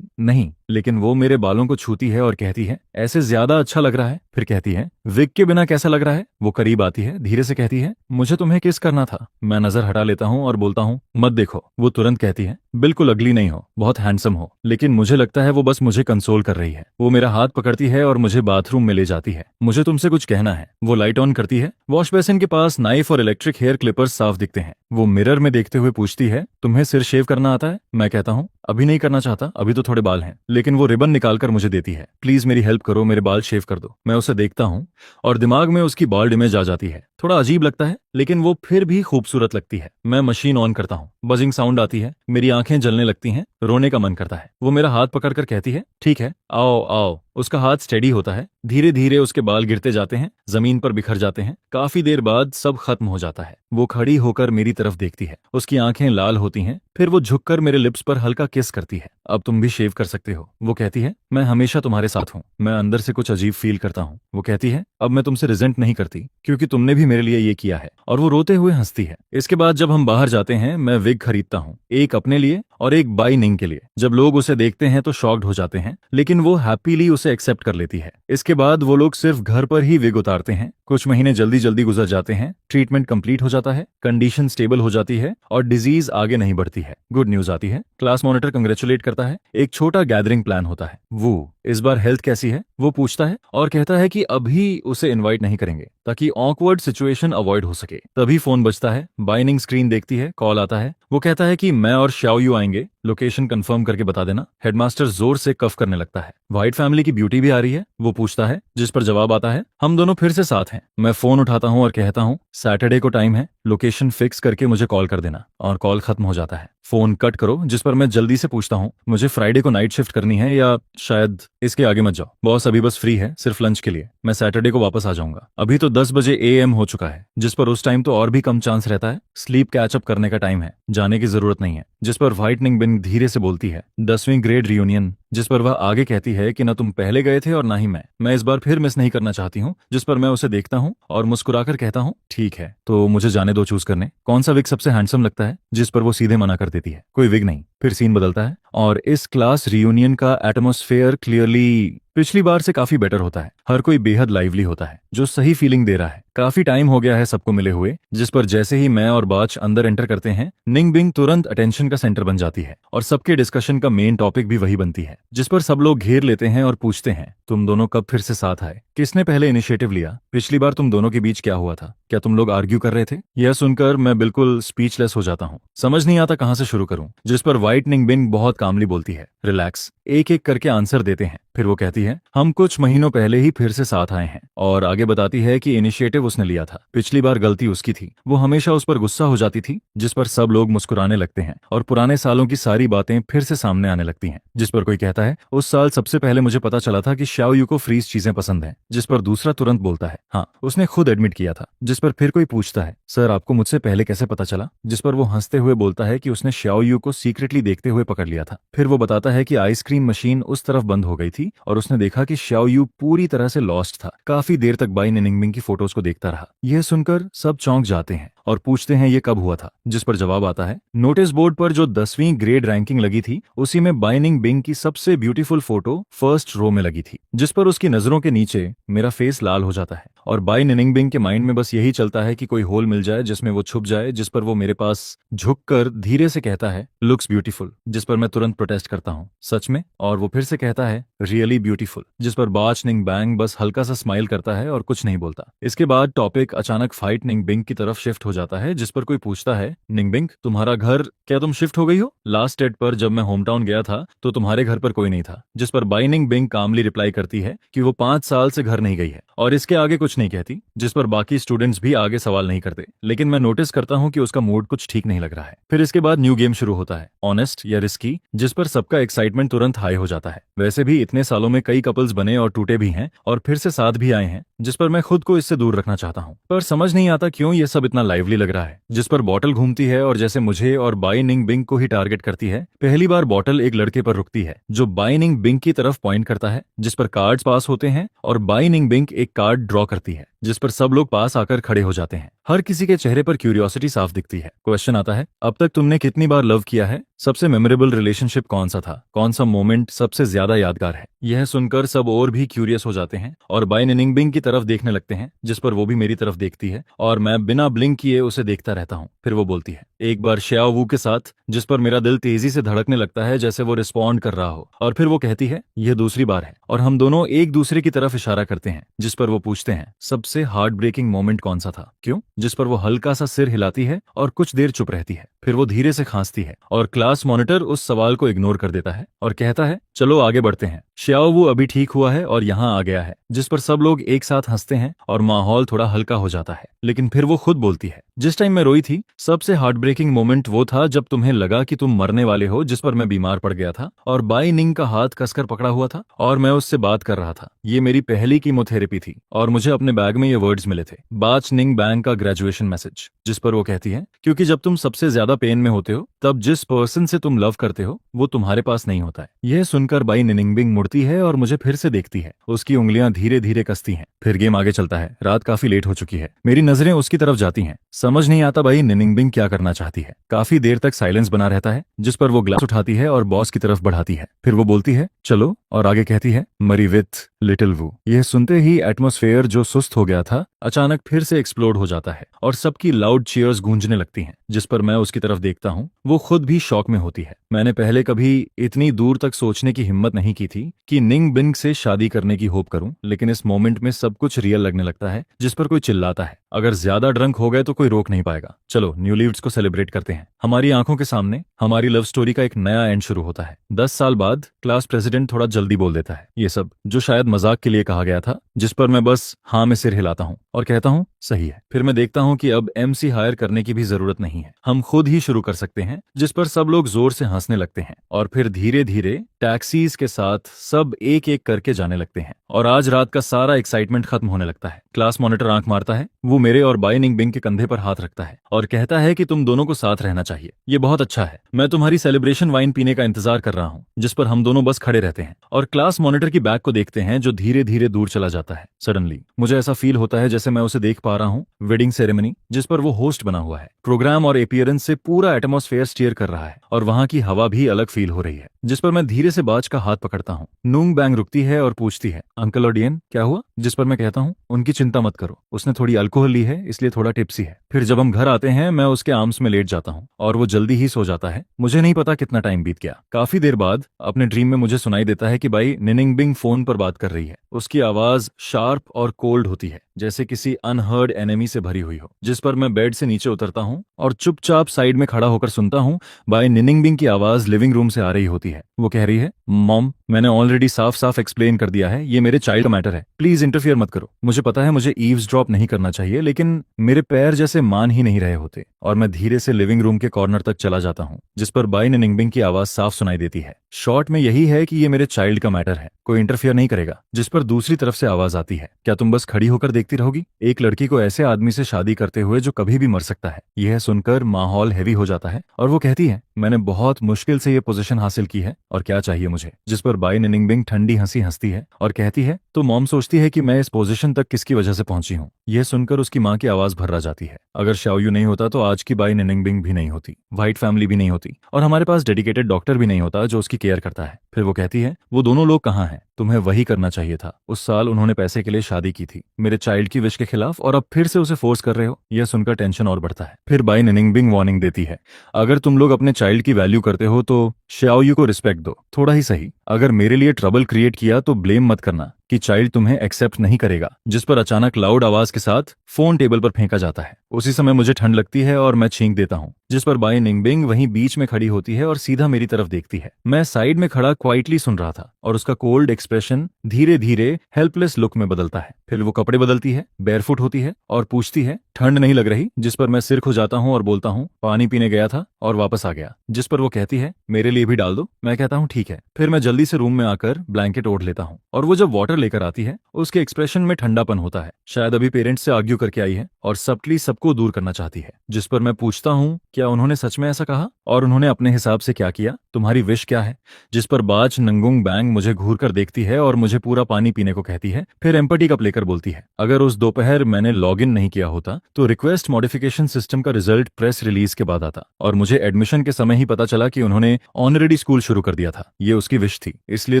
नहीं। लेकिन वो मेरे बालों को छूती है और कहती है, ऐसे ज्यादा अच्छा लग रहा है। फिर कहती है, विग के बिना कैसा लग रहा है? वो करीब आती है, धीरे से कहती है, मुझे तुम्हें किस करना था। मैं नजर हटा लेता हूँ और बोलता हूँ, मत देखो। वो तुरंत कहती है, बिल्कुल अगली नहीं हो, बहुत हैंडसम हो। लेकिन मुझे लगता है वो बस मुझे कंसोल कर रही है। वो मेरा हाथ पकड़ती है और मुझे बाथरूम में ले जाती है। मुझे तुमसे कुछ कहना है। वो लाइट ऑन करती है। वॉश बेसिन के पास नाइफ और इलेक्ट्रिक हेयर क्लिपर्स साफ दिखते हैं। वो मिरर में देखते हुए पूछती है, तुम्हें सिर शेव करना आता है? मैं कहता हूँ, अभी नहीं करना चाहता, अभी तो थोड़े बाल हैं। लेकिन वो रिबन निकालकर मुझे देती है। प्लीज मेरी हेल्प करो, मेरे बाल शेव कर दो। मैं उसे देखता हूँ और दिमाग में उसकी बाल्ड इमेज आ जाती है। थोड़ा अजीब लगता है, लेकिन वो फिर भी खूबसूरत लगती है। मैं मशीन ऑन करता हूँ, बजिंग साउंड आती है। मेरी आंखें जलने लगती हैं, रोने का मन करता है। वो मेरा हाथ पकड़कर कहती है, ठीक है, आओ आओ। उसका हाथ स्टेडी होता है। धीरे धीरे उसके बाल गिरते जाते हैं, जमीन पर बिखर जाते हैं। काफी देर बाद सब खत्म हो जाता है। वो खड़ी होकर मेरी तरफ देखती है, उसकी आंखें लाल होती हैं। फिर वो झुककर मेरे लिप्स पर हल्का किस करती है। अब तुम भी शेव कर सकते हो। वो कहती है, मैं हमेशा तुम्हारे साथ हूँ। मैं अंदर से कुछ अजीब फील करता हूँ। वो कहती है, अब मैं तुमसे रिजेंट नहीं करती, क्योंकि तुमने भी मेरे लिए ये किया है। और वो रोते हुए हंसती है। इसके बाद जब हम बाहर जाते हैं, मैं विग खरीदता हूँ, एक अपने लिए और एक बाई निंग के लिए। जब लोग उसे देखते हैं तो शॉक्ड हो जाते हैं, लेकिन वो हैप्पीली उसे एक्सेप्ट कर लेती है। इसके बाद वो लोग सिर्फ घर पर ही विग उतारते हैं। कुछ महीने जल्दी जल्दी गुजर जाते हैं। ट्रीटमेंट कंप्लीट हो जाता है, कंडीशन स्टेबल हो जाती है और डिजीज आगे नहीं बढ़ती है। गुड न्यूज आती है, क्लास मॉनिटर कंग्रेचुलेट करता है। एक छोटा गैदरिंग प्लान होता है। वो इस बार हेल्थ कैसी है? वो पूछता है और कहता है कि अभी उसे इनवाइट नहीं करेंगे, ताकि ऑकवर्ड सिचुएशन अवॉइड हो सके। तभी फोन बजता है। बाइनिंग स्क्रीन देखती है, कॉल आता है। वो कहता है कि मैं और श्याओयू आएंगे, लोकेशन कंफर्म करके बता देना। हेडमास्टर जोर से कफ करने लगता है। व्हाइट फैमिली की ब्यूटी भी आ रही है? वो पूछता है, जिस पर जवाब आता है, हम दोनों फिर से साथ हैं। मैं फोन उठाता हूँ और कहता हूँ, सैटरडे को टाइम है, लोकेशन फिक्स करके मुझे कॉल कर देना। और कॉल खत्म हो जाता है। फोन कट करो, जिस पर मैं जल्दी से पूछता हूँ, मुझे फ्राइडे को नाइट शिफ्ट करनी है या शायद इसके आगे मत जाओ। बॉस अभी बस फ्री है, सिर्फ लंच के लिए। मैं सैटरडे को वापस आ जाऊंगा। अभी तो 10 बजे AM हो चुका है, जिस पर उस टाइम तो और भी कम चांस रहता है। स्लीप कैचअप करने का टाइम है, जाने की जरूरत नहीं है। जिस पर व्हाइटनिंग बिन धीरे से बोलती है, 10वीं ग्रेड रियूनियन। जिस पर वह आगे कहती है कि न तुम पहले गए थे और ना ही मैं इस बार फिर मिस नहीं करना चाहती हूँ। जिस पर मैं उसे देखता हूँ और मुस्कुराकर कहता हूँ, ठीक है, तो मुझे जाने दो चूज करने। कौन सा विग सबसे हैंडसम लगता है? जिस पर वो सीधे मना कर देती है, कोई विग नहीं, फिर सीन बदलता है और इस क्लास रियूनियन का एटमॉस्फेयर क्लियरली पिछली बार से काफी बेटर होता है। हर कोई बेहद लाइवली होता है, जो सही फीलिंग दे रहा है। काफी टाइम हो गया है सबको मिले हुए, जिस पर जैसे ही मैं और बाच अंदर एंटर करते हैं, निंग बिंग तुरंत अटेंशन का सेंटर बन जाती है और सबके डिस्कशन का मेन टॉपिक भी वही बनती है, जिस पर सब लोग घेर लेते हैं और पूछते हैं, तुम दोनों कब फिर से साथ आए? किसने पहले इनिशिएटिव लिया? पिछली बार तुम दोनों के बीच क्या हुआ था? क्या तुम लोग आर्ग्यू कर रहे थे? यह सुनकर मैं बिल्कुल स्पीचलेस हो जाता हूँ। समझ नहीं आता कहाँ से शुरू करूँ। जिस पर व्हाइट निंग बिंग बहुत कामली बोलती है, रिलैक्स। एक एक करके आंसर देते हैं। फिर वो कहती है, हम कुछ महीनों पहले ही फिर से साथ आए हैं। और आगे बताती है कि इनिशिएटिव उसने लिया था। पिछली बार गलती उसकी थी। वो हमेशा उस पर गुस्सा हो जाती थी, जिस पर सब लोग मुस्कुराने लगते हैं और पुराने सालों की सारी बातें फिर से सामने आने लगती हैं। जिस पर कोई कहता है, उस साल सबसे पहले मुझे पता चला था कि शाओ यू को फ्रीज चीजें पसंद हैं। जिस पर दूसरा तुरंत बोलता है, हाँ, उसने खुद एडमिट किया था। जिस पर फिर कोई पूछता है, सर आपको मुझसे पहले कैसे पता चला? जिस पर वो हंसते हुए बोलता है कि उसने शाओ यू को सीक्रेटली देखते हुए पकड़ लिया था। फिर वो बताता है कि आइसक्रीम मशीन उस तरफ बंद हो गई थी और उसने देखा कि शाओ यू पूरी तरह से लॉस्ट था। काफी देर तक बाई निंगबिंग की फोटोज को देखता रहा। यह सुनकर सब चौंक जाते हैं और पूछते हैं ये कब हुआ था? जिस पर जवाब आता है, नोटिस बोर्ड पर जो 10वीं ग्रेड रैंकिंग लगी थी, उसी में बाई निंग बिंग की सबसे ब्यूटीफुल फोटो फर्स्ट रो में लगी थी। जिस पर उसकी नजरों के नीचे मेरा फेस लाल हो जाता है और बाई निंग बिंग के माइंड में बस यही चलता है कि कोई होल मिल जाए जिसमें वो छुप जाए। जिस पर वो मेरे पास झुककर धीरे से कहता है, लुक्स ब्यूटीफुल। जिस पर मैं तुरंत प्रोटेस्ट करता हूँ, सच में? और वो फिर से कहता है, रियली ब्यूटीफुल। जिस पर बाच निंग बैंग बस हल्का सा स्माइल करता है और कुछ नहीं बोलता। इसके बाद टॉपिक अचानक फाइट निंग बिंग की तरफ शिफ्ट हो जाता है, जिस पर कोई पूछता है, निंगबिंग तुम्हारा घर, क्या तुम शिफ्ट हो गई हो? लास्ट डेट पर जब मैं होम टाउन गया था तो तुम्हारे घर पर कोई नहीं था। जिस पर बाई निंगबिंग कामली रिप्लाई करती है कि वो 5 साल से घर नहीं गई है और इसके आगे कुछ नहीं कहती। जिस पर बाकी स्टूडेंट्स भी आगे सवाल नहीं करते, लेकिन मैं नोटिस करता हूँ कि उसका मूड कुछ ठीक नहीं लग रहा है। फिर इसके बाद न्यू गेम शुरू होता है, ऑनेस्ट या रिस्की, जिस पर सबका एक्साइटमेंट तुरंत हाई हो जाता है। वैसे भी इतने सालों में कई कपल्स बने और टूटे भी हैं और फिर से साथ भी आए हैं, जिस पर मैं खुद को इससे दूर रखना चाहता हूँ, पर समझ नहीं आता क्यों ये सब इतना लाइवली लग रहा है। जिस पर बॉटल घूमती है और जैसे मुझे और बाई निंग बिंग को ही टारगेट करती है। पहली बार बॉटल एक लड़के पर रुकती है जो बाई निंग बिंग की तरफ पॉइंट करता है, जिस पर कार्ड्स पास होते हैं और बाई निंग बिंग एक कार्ड ड्रॉ करती है, जिस पर सब लोग पास आकर खड़े हो जाते हैं। हर किसी के चेहरे पर क्यूरियोसिटी साफ दिखती है। क्वेश्चन आता है, अब तक तुमने कितनी बार लव किया है? सबसे मेमोरेबल रिलेशनशिप कौन सा था? कौन सा मोमेंट सबसे ज्यादा यादगार है? यह सुनकर सब और भी क्यूरियस हो जाते हैं और बाई निंग बिंग की तरफ देखने लगते हैं, जिस पर वो भी मेरी तरफ देखती है और मैं बिना ब्लिंक किए उसे देखता रहता हूँ। फिर वो बोलती है, एक बार श्याओ वू के साथ, जिस पर मेरा दिल तेजी से धड़कने लगता है जैसे वो रिस्पॉन्ड कर रहा हो। और फिर वो कहती है, यह दूसरी बार है, और हम दोनों एक दूसरे की तरफ इशारा करते हैं। जिस पर वो पूछते हैं, सबसे हार्ट ब्रेकिंग मोमेंट कौन सा था? क्यों? जिस पर वो हल्का सा सिर हिलाती है और कुछ देर चुप रहती है। फिर वो धीरे से खांसती है और क्लास मॉनिटर उस सवाल को इग्नोर कर देता है और कहता है, चलो आगे बढ़ते हैं, श्याओ वू अभी ठीक हुआ है और यहाँ आ गया है। जिस पर सब लोग एक साथ हंसते हैं और माहौल थोड़ा हल्का हो जाता है। लेकिन फिर वो खुद बोलती है, जिस टाइम मैं रोई थी, सबसे हार्ट ब्रेकिंग मोमेंट वो था जब तुम्हें लगा कि तुम मरने वाले हो। जिस पर मैं बीमार पड़ गया था और बाई निंग का हाथ कसकर पकड़ा हुआ था और मैं उससे बात कर रहा था। ये मेरी पहली कीमोथेरेपी थी और मुझे अपने बैग में ये वर्ड्स मिले थे, बाच निंग बैंग का ग्रेजुएशन मैसेज। जिस पर वो कहती है, क्योंकि जब तुम सबसे ज्यादा पेन में होते हो, तब जिस पर्सन से तुम लव करते हो वो तुम्हारे पास नहीं होता है। यह सुनकर बाई निंगबिंग मुड़ती है और मुझे फिर से देखती है। उसकी उंगलियां धीरे धीरे कसती हैं। फिर गेम आगे चलता है। रात काफी लेट हो चुकी है। मेरी नजरें उसकी तरफ जाती हैं। समझ नहीं आता बाई निंगबिंग क्या करना चाहती है। काफी देर तक साइलेंस बना रहता है, जिस पर वो ग्लास उठाती है और बॉस की तरफ बढ़ाती है। फिर वो बोलती है, चलो, और आगे कहती है, मरी विथ लिटिल वू। यह सुनते ही एटमॉस्फेयर जो सुस्त हो गया था अचानक फिर से एक्सप्लोड हो जाता है और सबकी लाउड चीयर्स गूंजने लगती हैं। जिस पर मैं उसकी तरफ देखता हूँ, वो खुद भी शॉक में होती है। मैंने पहले कभी इतनी दूर तक सोचने की हिम्मत नहीं की थी कि निंग बिंग से शादी करने की होप करूं, लेकिन इस मोमेंट में सब कुछ रियल लगने लगता है। जिस पर कोई चिल्लाता है, अगर ज्यादा ड्रंक हो गए तो कोई रोक नहीं पाएगा, चलो न्यू लीव्स को सेलिब्रेट करते हैं। हमारी आंखों के सामने हमारी लव स्टोरी का एक नया एंड शुरू होता है। 10 साल बाद क्लास प्रेसिडेंट थोड़ा जल्दी बोल देता है ये सब, जो शायद मजाक के लिए कहा गया था। जिस पर मैं बस हाँ में सिर हिलाता हूँ और कहता हूँ, सही है। फिर मैं देखता हूँ कि अब MC हायर करने की भी जरूरत नहीं है, हम खुद ही शुरू कर सकते हैं। जिस पर सब लोग जोर से हंसने लगते हैं और फिर धीरे धीरे टैक्सीज के साथ सब एक एक करके जाने लगते हैं और आज रात का सारा एक्साइटमेंट खत्म होने लगता है। क्लास मॉनिटर आंख मारता है, वो मेरे और बाई निंग बिंग के कंधे पर हाथ रखता है और कहता है कि तुम दोनों को साथ रहना चाहिए, ये बहुत अच्छा है। मैं तुम्हारी सेलिब्रेशन वाइन पीने का इंतजार कर रहा हूँ। जिस पर हम दोनों बस खड़े रहते हैं और क्लास मॉनिटर की बैग को देखते हैं जो धीरे धीरे दूर चला जाता है। सडनली मुझे ऐसा फील होता है जैसे मैं उसे देख पा रहा हूँ वेडिंग सेरेमनी, जिस पर वो होस्ट बना हुआ है। प्रोग्राम और अपीयरेंस से पूरा एटमॉस्फेयर स्टीयर कर रहा है और वहाँ की हवा भी अलग फील हो रही है। जिस पर मैं धीरे से बाज का हाथ पकड़ता हूँ। नूंग बैंग रुकती है और पूछती है, अंकल और डियन क्या हुआ? जिस पर मैं कहता हूँ, उनकी चिंता मत करो, उसने थोड़ी अल्कोहल ली है इसलिए थोड़ा टिप्सी है। फिर जब हम घर आते हैं मैं उसके आर्म्स में लेट जाता हूँ और वो जल्दी ही सो जाता है। मुझे नहीं पता कितना टाइम बीत गया। काफी देर बाद अपने ड्रीम में मुझे सुनाई देता है कि भाई निनिंगबिंग फोन पर बात कर रही है। उसकी आवाज शार्प और कोल्ड होती है, जैसे किसी अनहर्ड एनिमी से भरी हुई हो। जिस पर मैं बेड से नीचे उतरता हूँ और चुपचाप साइड में खड़ा होकर सुनता हूँ। बाय निनिंगबिंग की आवाज लिविंग रूम से आ रही होती है। वो कह रही है, मॉम, मैंने ऑलरेडी साफ साफ एक्सप्लेन कर दिया है, ये मेरे चाइल्ड का मैटर है, प्लीज इंटरफियर मत करो। मुझे पता है मुझे ईव्सड्रॉप नहीं करना चाहिए, लेकिन मेरे पैर जैसे मान ही नहीं रहे होते और मैं धीरे से लिविंग रूम के कॉर्नर तक चला जाता हूँ। जिस पर बाय निनिंगबिंग की आवाज साफ सुनाई देती है। शॉर्ट में यही है कि ये मेरे चाइल्ड का मैटर है, कोई इंटरफियर नहीं करेगा। जिस पर दूसरी तरफ से आवाज आती है, क्या तुम बस खड़ी होकर देखती रहोगी? एक लड़की को ऐसे आदमी से शादी करते हुए जो कभी भी मर सकता है। यह सुनकर माहौल हैवी हो जाता है और वो कहती है, मैंने बहुत मुश्किल से ये पोजीशन हासिल की है और क्या चाहिए मुझे? जिस पर बाय निनिंगबिंग ठंडी हंसी हंसती है और कहती है, तो मॉम सोचती है कि मैं इस पोजीशन तक किसकी वजह से पहुंची हूँ। यह सुनकर उसकी माँ की आवाज भर्रा जाती है। अगर शाओयू नहीं होता तो आज की बाय निनिंगबिंग भी नहीं होती, व्हाइट फैमिली भी नहीं होती और हमारे पास डेडिकेटेड डॉक्टर भी नहीं होता जो उसकी केयर करता है। फिर वो कहती है, वो दोनों लोग कहाँ हैं? तुम्हें वही करना चाहिए था। उस साल उन्होंने पैसे के लिए शादी की थी, मेरे चाइल्ड की विश के खिलाफ, और अब फिर से उसे फोर्स कर रहे हो। यह सुनकर टेंशन और बढ़ता है। फिर बाय निनिंगबिंग वार्निंग देती है, अगर तुम लोग अपने चाइल्ड की वैल्यू करते हो तो शाओयू को रिस्पेक्ट दो, थोड़ा ही सही। अगर मेरे लिए ट्रबल क्रिएट किया तो ब्लेम मत करना कि चाइल्ड तुम्हें एक्सेप्ट नहीं करेगा। जिस पर अचानक लाउड आवाज के साथ फोन टेबल पर फेंका जाता है। उसी समय मुझे ठंड लगती है और मैं छींक देता हूँ। जिस पर बाय निनिंगबिंग वहीं बीच में खड़ी होती है और सीधा मेरी तरफ देखती है। मैं साइड में खड़ा क्वाइटली सुन रहा था और उसका कोल्ड एक्सप्रेशन धीरे धीरे हेल्पलेस लुक में बदलता है। फिर वो कपड़े बदलती है, बेयरफुट होती है और पूछती है, ठंड नहीं लग रही? जिस पर मैं सिर खो जाता हूँ और बोलता हूँ, पानी पीने गया था और वापस आ गया। जिस पर वो कहती है, मेरे लिए भी डाल दो। मैं कहता हूँ ठीक है। फिर मैं जल्दी से रूम में आकर ब्लैंकेट ओढ़ लेता हूँ और वो जब वाटर लेकर आती है उसके एक्सप्रेशन में ठंडापन होता है। शायद अभी पेरेंट्स से आर्ग्यू करके आई है और सबटली सबको दूर करना चाहती है। जिस पर मैं पूछता हूँ, क्या उन्होंने सच में ऐसा कहा और उन्होंने अपने हिसाब से क्या किया? तुम्हारी विश क्या है? जिस पर बाज नंगुंग बैंग मुझे घूर कर देखती है और मुझे पूरा पानी पीने को कहती है। फिर एम्पटी कप लेकर बोलती है, अगर उस दोपहर मैंने लॉग इन नहीं किया होता तो रिक्वेस्ट मॉडिफिकेशन सिस्टम का रिजल्ट प्रेस रिलीज के बाद आता और मुझे एडमिशन के समय ही पता चला कि उन्होंने ऑनरेडी स्कूल शुरू कर दिया था। ये उसकी विश थी, इसलिए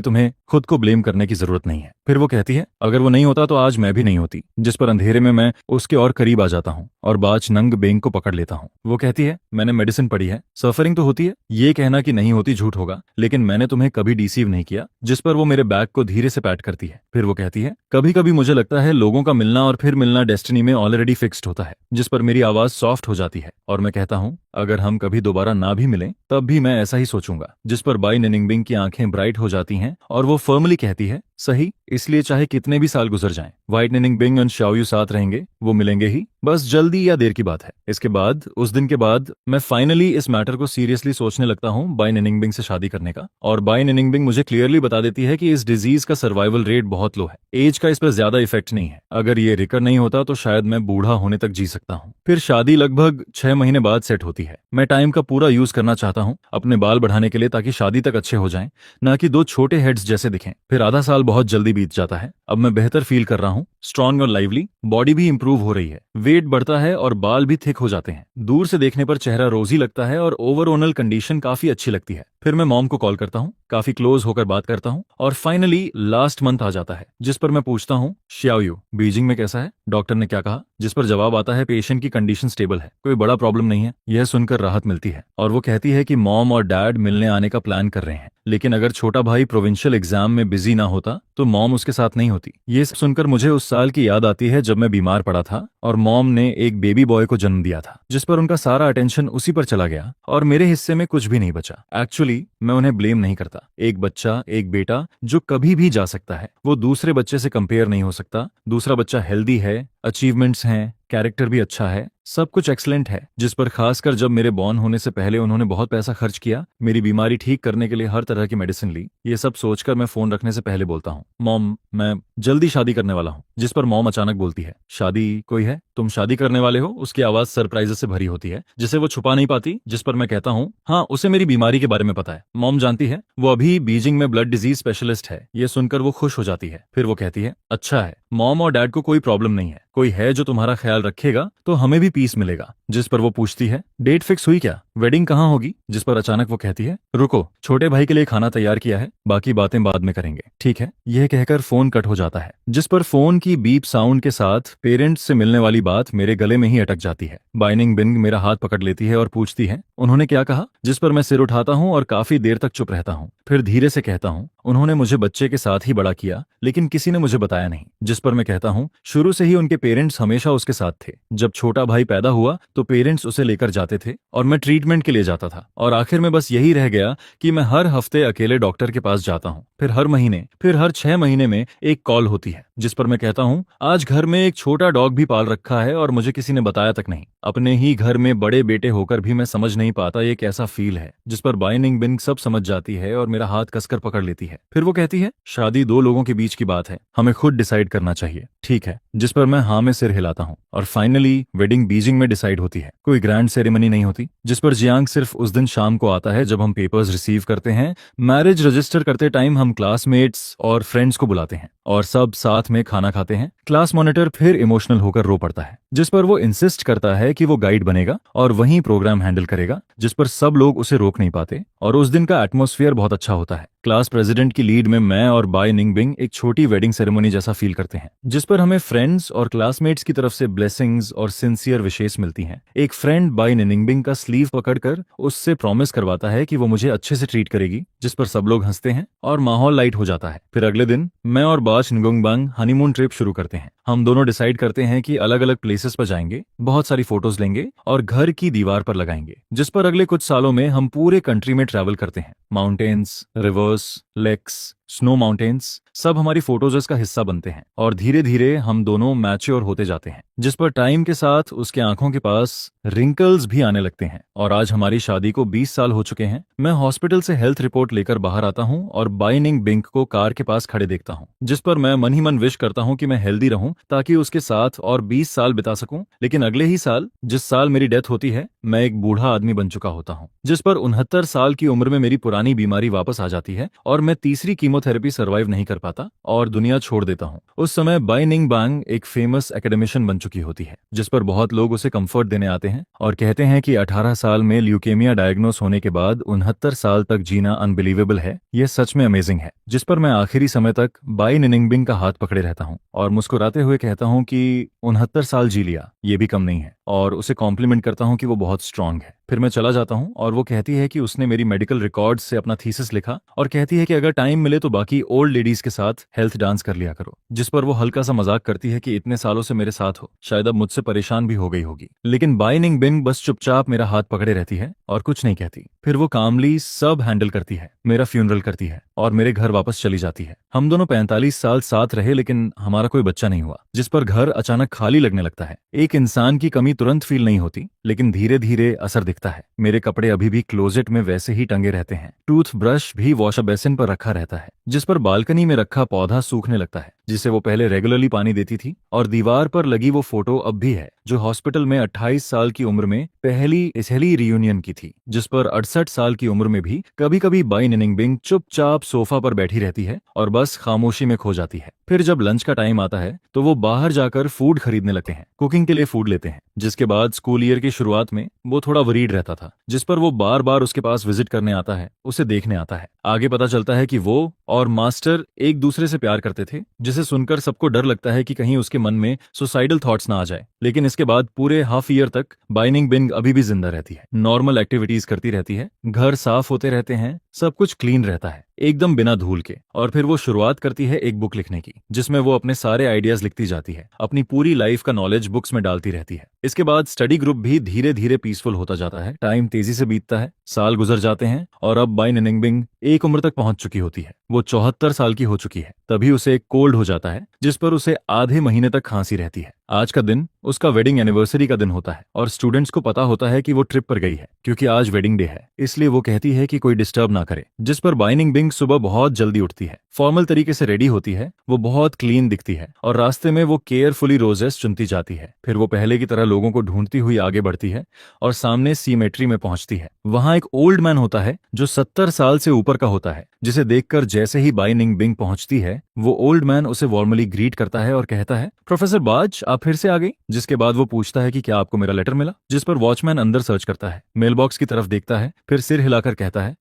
तुम्हें खुद को ब्लेम करने की जरूरत नहीं है। फिर वो कहती है, अगर वो नहीं होता तो आज मैं भी नहीं होती। जिस पर अंधेरे में मैं उसके और करीब आ जाता हूँ और बाज नंग बेंग को पकड़ लेता हूँ। वो कहती है, मैंने मेडिसिन पढ़ी है, सफरिंग तो होती है, ये कहना कि नहीं होती झूठ होगा, लेकिन मैंने तुम्हें कभी डिसीव नहीं किया। जिस पर वो मेरे बैग को धीरे से पैट करती है। फिर वो कहती है, कभी कभी मुझे लगता है लोगों का मिलना और फिर मिलना डेस्टिनी में ऑलरेडी फिक्स्ड होता है। जिस पर मेरी आवाज सॉफ्ट हो जाती है और मैं कहता हूँ, अगर हम कभी दोबारा ना भी मिलें तब भी मैं ऐसा ही सोचूंगा। जिस पर बाई निनिंगबिंग की आंखें ब्राइट हो जाती हैं और वो फर्मली कहती है, सही, इसलिए चाहे कितने भी साल गुजर जाएं, व्हाइट निनिंगबिंग और शाओयू साथ रहेंगे, वो मिलेंगे ही, बस जल्दी या देर की बात है। इसके बाद, उस दिन के बाद, मैं फाइनली इस मैटर को सीरियसली सोचने लगता हूँ बाई निनिंगबिंग से शादी करने का। और बाई निनिंगबिंग मुझे क्लियरली बता देती है कि इस डिजीज का सर्वाइवल रेट बहुत लो है, एज का इस पर ज्यादा इफेक्ट नहीं है। अगर ये रिकर नहीं होता तो शायद मैं बूढ़ा होने तक जी सकता हूँ। फिर शादी लगभग 6 महीने बाद सेट होती है। मैं टाइम का पूरा यूज करना चाहता हूँ अपने बाल बढ़ाने के लिए, ताकि शादी तक अच्छे हो जाएं, ना कि 2 छोटे हेड्स जैसे दिखें। फिर आधा साल बहुत जल्दी बीत जाता है। अब मैं बेहतर फील कर रहा हूँ, स्ट्रॉन्ग और लाइवली, बॉडी भी इंप्रूव हो रही है, वेट बढ़ता है और बाल भी थिक हो जाते हैं। दूर से देखने पर चेहरा रोजी लगता है और ओवरऑल कंडीशन काफी अच्छी लगती है। फिर मैं मॉम को कॉल करता हूँ, काफी क्लोज होकर बात करता हूँ और फाइनली लास्ट मंथ आ जाता है। जिस पर मैं पूछता हूँ, शाओयू बीजिंग में कैसा है, डॉक्टर ने क्या कहा? जिस पर जवाब आता है, पेशेंट की कंडीशन स्टेबल है, कोई बड़ा प्रॉब्लम नहीं है। यह सुनकर राहत मिलती है और वो कहती है कि मॉम और डैड मिलने आने का प्लान कर रहे हैं, लेकिन अगर छोटा भाई प्रोविंशियल एग्जाम में बिजी ना होता तो मॉम उसके साथ नहीं होती। ये सुनकर मुझे उस साल की याद आती है जब मैं बीमार पड़ा था और मॉम ने एक बेबी बॉय को जन्म दिया था, जिस पर उनका सारा अटेंशन उसी पर चला गया और मेरे हिस्से में कुछ भी नहीं बचा। एक्चुअली मैं उन्हें ब्लेम नहीं करता। एक बच्चा, एक बेटा जो कभी भी जा सकता है, वो दूसरे बच्चे से कंपेयर नहीं हो सकता। दूसरा बच्चा हेल्दी है, अचीवमेंट्स हैं, कैरेक्टर भी अच्छा है, सब कुछ एक्सलेंट है, जिस पर खासकर जब मेरे बॉर्न होने से पहले उन्होंने बहुत पैसा खर्च किया, मेरी बीमारी ठीक करने के लिए हर तरह की मेडिसिन ली। ये सब सोचकर मैं फोन रखने से पहले बोलता हूँ, मॉम मैं जल्दी शादी करने वाला हूँ। जिस पर मॉम अचानक बोलती है, शादी कोई है? तुम शादी करने वाले हो? उसकी आवाज सरप्राइज से भरी होती है जिसे वो छुपा नहीं पाती। जिस पर मैं कहता हूँ, हाँ उसे मेरी बीमारी के बारे में पता है। मॉम जानती है, वो अभी बीजिंग में ब्लड डिजीज स्पेशलिस्ट है। ये सुनकर वो खुश हो जाती है। फिर वो कहती है, अच्छा है, मॉम और डैड को कोई प्रॉब्लम नहीं है, कोई है जो तुम्हारा ख्याल रखेगा तो हमें भी पीस मिलेगा। जिस पर वो पूछती है, डेट फिक्स हुई क्या? वेडिंग कहाँ होगी? जिस पर अचानक वो कहती है, रुको, छोटे भाई के लिए खाना तैयार किया है, बाकी बातें बाद में करेंगे, ठीक है? यह कहकर फोन कट हो जाता है। जिस पर फोन की बीप साउंड के साथ पेरेंट्स से मिलने वाली बात मेरे गले में ही अटक जाती है। बाइनिंग बिंग मेरा हाथ पकड़ लेती है और पूछती है, उन्होंने क्या कहा? जिस पर मैं सिर उठाता हूँ और काफी देर तक चुप रहता हूँ। फिर धीरे से कहता हूँ, उन्होंने मुझे बच्चे के साथ ही बड़ा किया, लेकिन किसी ने मुझे बताया नहीं। जिस पर मैं कहता हूँ, शुरू से ही उनके पेरेंट्स हमेशा उसके साथ थे। जब छोटा भाई पैदा हुआ तो पेरेंट्स उसे लेकर जाते थे और मैं ट्रीटमेंट के लिए जाता था, और आखिर में बस यही रह गया कि मैं हर हफ्ते अकेले डॉक्टर के पास जाता हूँ। फिर हर महीने, फिर हर 6 महीने में एक कॉल होती है। जिस पर मैं कहता हूँ, आज घर में एक छोटा डॉग भी पाल रखा है और मुझे किसी ने बताया तक नहीं। अपने ही घर में बड़े बेटे होकर भी मैं समझ नहीं पाता ये कैसा फील है। जिस पर बाइनिंग बिंग सब समझ जाती है और मेरा हाथ कसकर पकड़ लेती है। फिर वो कहती है, शादी दो लोगों के बीच की बात है, हमें खुद डिसाइड करना चाहिए, ठीक है? जिस पर मैं हाँ में सिर हिलाता हूँ और फाइनली वेडिंग बीजिंग में डिसाइड होती है। कोई ग्रैंड सेरेमनी नहीं होती। जिस पर जियांग सिर्फ उस दिन शाम को आता है जब हम पेपर्स रिसीव करते हैं। मैरिज रजिस्टर करते टाइम हम क्लासमेट्स और फ्रेंड्स को बुलाते हैं और सब साथ में खाना खाते हैं। क्लास मॉनिटर फिर इमोशनल होकर रो पड़ता है। जिस पर वो इंसिस्ट करता है कि वो गाइड बनेगा और वहीं प्रोग्राम हैंडल करेगा। जिस पर सब लोग उसे रोक नहीं पाते और उस दिन का एटमॉस्फेयर बहुत अच्छा होता है। क्लास प्रेसिडेंट की लीड में मैं और बाय निंगबिंग एक छोटी वेडिंग सेरेमनी जैसा फील करते हैं, जिस पर हमें फ्रेंड्स और क्लासमेट्स की तरफ से ब्लेसिंग्स और सिंसियर विशेस मिलती हैं। एक फ्रेंड बाय निंगबिंग का स्लीव पकड़कर उससे प्रॉमिस करवाता है कि वो मुझे अच्छे से ट्रीट करेगी, जिस पर सब लोग हंसते हैं और माहौल लाइट हो जाता है। फिर अगले दिन मैं और बाच निगोंगबांग हनीमून ट्रिप शुरू करते हैं। हम दोनों डिसाइड करते हैं कि अलग अलग प्लेसेस पर जाएंगे, बहुत सारी फोटोज लेंगे और घर की दीवार पर लगाएंगे। जिस पर अगले कुछ सालों में हम पूरे कंट्री में ट्रैवल करते हैं। Mountains, rivers, lakes, snow mountains सब हमारी फोटोज का हिस्सा बनते हैं और धीरे धीरे हम दोनों मैच्योर होते जाते हैं। जिस पर टाइम के साथ उसके आंखों के पास रिंकल्स भी आने लगते हैं और आज हमारी शादी को 20 साल हो चुके हैं। मैं हॉस्पिटल से हेल्थ रिपोर्ट लेकर बाहर आता हूँ और बाय निंगबिंग को कार के पास खड़े देखता हूँ। जिस पर मैं मन ही मन विश करता हूँ कि मैं हेल्दी रहूं ताकि उसके साथ और 20 साल बिता सकूं। लेकिन अगले ही साल, जिस साल मेरी डेथ होती है, मैं एक बूढ़ा आदमी बन चुका होता हूँ। जिस पर 69 साल की उम्र में मेरी पुरानी बीमारी वापस आ जाती है और मैं तीसरी कीमोथेरेपी सर्वाइव नहीं कर पाता और दुनिया छोड़ देता हूँ। उस समय बाय निंगबांग एक फेमस एकेडमिशियन बन चुकी होती है, जिस पर बहुत लोग उसे कंफर्ट देने आते हैं और कहते हैं कि 18 साल में ल्यूकेमिया डायग्नोस होने के बाद 69 साल तक जीना अनबिलीवेबल है। यह सच में अमेजिंग है। जिस पर मैं आखिरी समय तक बाय निंगबिंग का हाथ पकड़े रहता हूँ और मुस्कुराते हुए कहता हूँ कि 69 साल जी लिया, ये भी कम नहीं है, और उसे कॉम्प्लीमेंट करता हूँ कि वो बहुत स्ट्रांग है। फिर मैं चला जाता हूँ और वो कहती है कि उसने मेरी मेडिकल रिकॉर्ड्स से अपना थीसिस लिखा और कहती है कि अगर टाइम मिले तो बाकी ओल्ड लेडीज के साथ हेल्थ डांस कर लिया करो। जिस पर वो हल्का सा मजाक करती है कि इतने सालों से मेरे साथ हो, शायद अब मुझसे परेशान भी हो गई होगी। लेकिन बाय निंगबिंग बस चुपचाप मेरा हाथ पकड़े रहती है और कुछ नहीं कहती। फिर वो कामली सब हैंडल करती है, मेरा फ्यूनरल करती है और मेरे घर वापस चली जाती है। हम दोनों 45 साल साथ रहे, लेकिन हमारा कोई बच्चा नहीं हुआ। जिस पर घर अचानक खाली लगने लगता है। एक इंसान की कमी तुरंत फील नहीं होती, लेकिन धीरे धीरे असर दिखता है। मेरे कपड़े अभी भी क्लोजेट में वैसे ही टंगे रहते हैं। टूथ ब्रश भी वॉश बेसिन पर रखा रहता है। जिस पर बालकनी में रखा पौधा सूखने लगता है, जिसे वो पहले रेगुलरली पानी देती थी, और दीवार पर लगी वो फोटो अब भी है जो हॉस्पिटल में 28 साल की उम्र में पहली रियूनियन की थी। जिस पर 68 साल की उम्र में भी कभी कभी बाय निंगबिंग चुपचाप सोफा पर बैठी रहती है और बस खामोशी में खो जाती है। फिर जब लंच का टाइम आता है तो वो बाहर जाकर फूड खरीदने लगते हैं, कुकिंग के लिए फूड लेते हैं। जिसके बाद स्कूल ईयर की शुरुआत में वो थोड़ा वरीड रहता था, जिस पर वो बार बार उसके पास विजिट करने आता है, उसे देखने आता है। आगे पता चलता है कि वो और मास्टर एक दूसरे से प्यार करते थे, जिसे सुनकर सबको डर लगता है कि कहीं उसके मन में सुसाइडल थॉट्स ना आ जाए। लेकिन इसके बाद पूरे हाफ ईयर तक बाय निंगबिंग अभी भी जिंदा रहती है, नॉर्मल एक्टिविटीज करती रहती है, घर साफ होते रहते हैं, सब कुछ क्लीन रहता है एकदम बिना धूल के। और फिर वो शुरुआत करती है एक बुक लिखने की, जिसमें वो अपने सारे आइडियाज लिखती जाती है, अपनी पूरी लाइफ का नॉलेज बुक्स में डालती रहती है। इसके बाद स्टडी ग्रुप भी धीरे धीरे पीसफुल होता जाता है। टाइम तेजी से बीतता है, साल गुजर जाते हैं और अब बाय निंगबिंग एक उम्र तक पहुंच चुकी होती है। वो 74 साल की हो चुकी है। तभी उसे एक कोल्ड हो जाता है, जिस पर उसे आधे महीने तक खांसी रहती है। आज का दिन उसका वेडिंग एनिवर्सरी का दिन होता है और स्टूडेंट्स को पता होता है कि वो ट्रिप पर गई है क्योंकि आज वेडिंग डे है, इसलिए वो कहती है कि कोई डिस्टर्ब ना करे। जिस पर बाई निंगबिंग सुबह बहुत जल्दी उठती है, फॉर्मल तरीके से रेडी होती है, वो बहुत क्लीन दिखती है और रास्ते में वो केयरफुली रोजेस चुनती जाती है। फिर वो पहले की तरह लोगों को ढूंढती हुई आगे बढ़ती है और सामने सीमेट्री में पहुंचती है। वहां एक ओल्ड मैन होता है जो 70 साल से ऊपर का होता है, जिसे देखकर जैसे ही बाई निंगबिंग पहुंचती है, वो ओल्ड मैन उसे वार्मली ग्रीट करता है और कहता है, प्रोफेसर बाज, आप फिर से आ गई। जिसके बाद वो पूछता है कि क्या आपको मेरा लेटर मिला। जिस पर वॉचमैन अंदर सर्च करता है, मेल बॉक्स की तरफ देखता है, फिर सिर हिलाकर कहता है,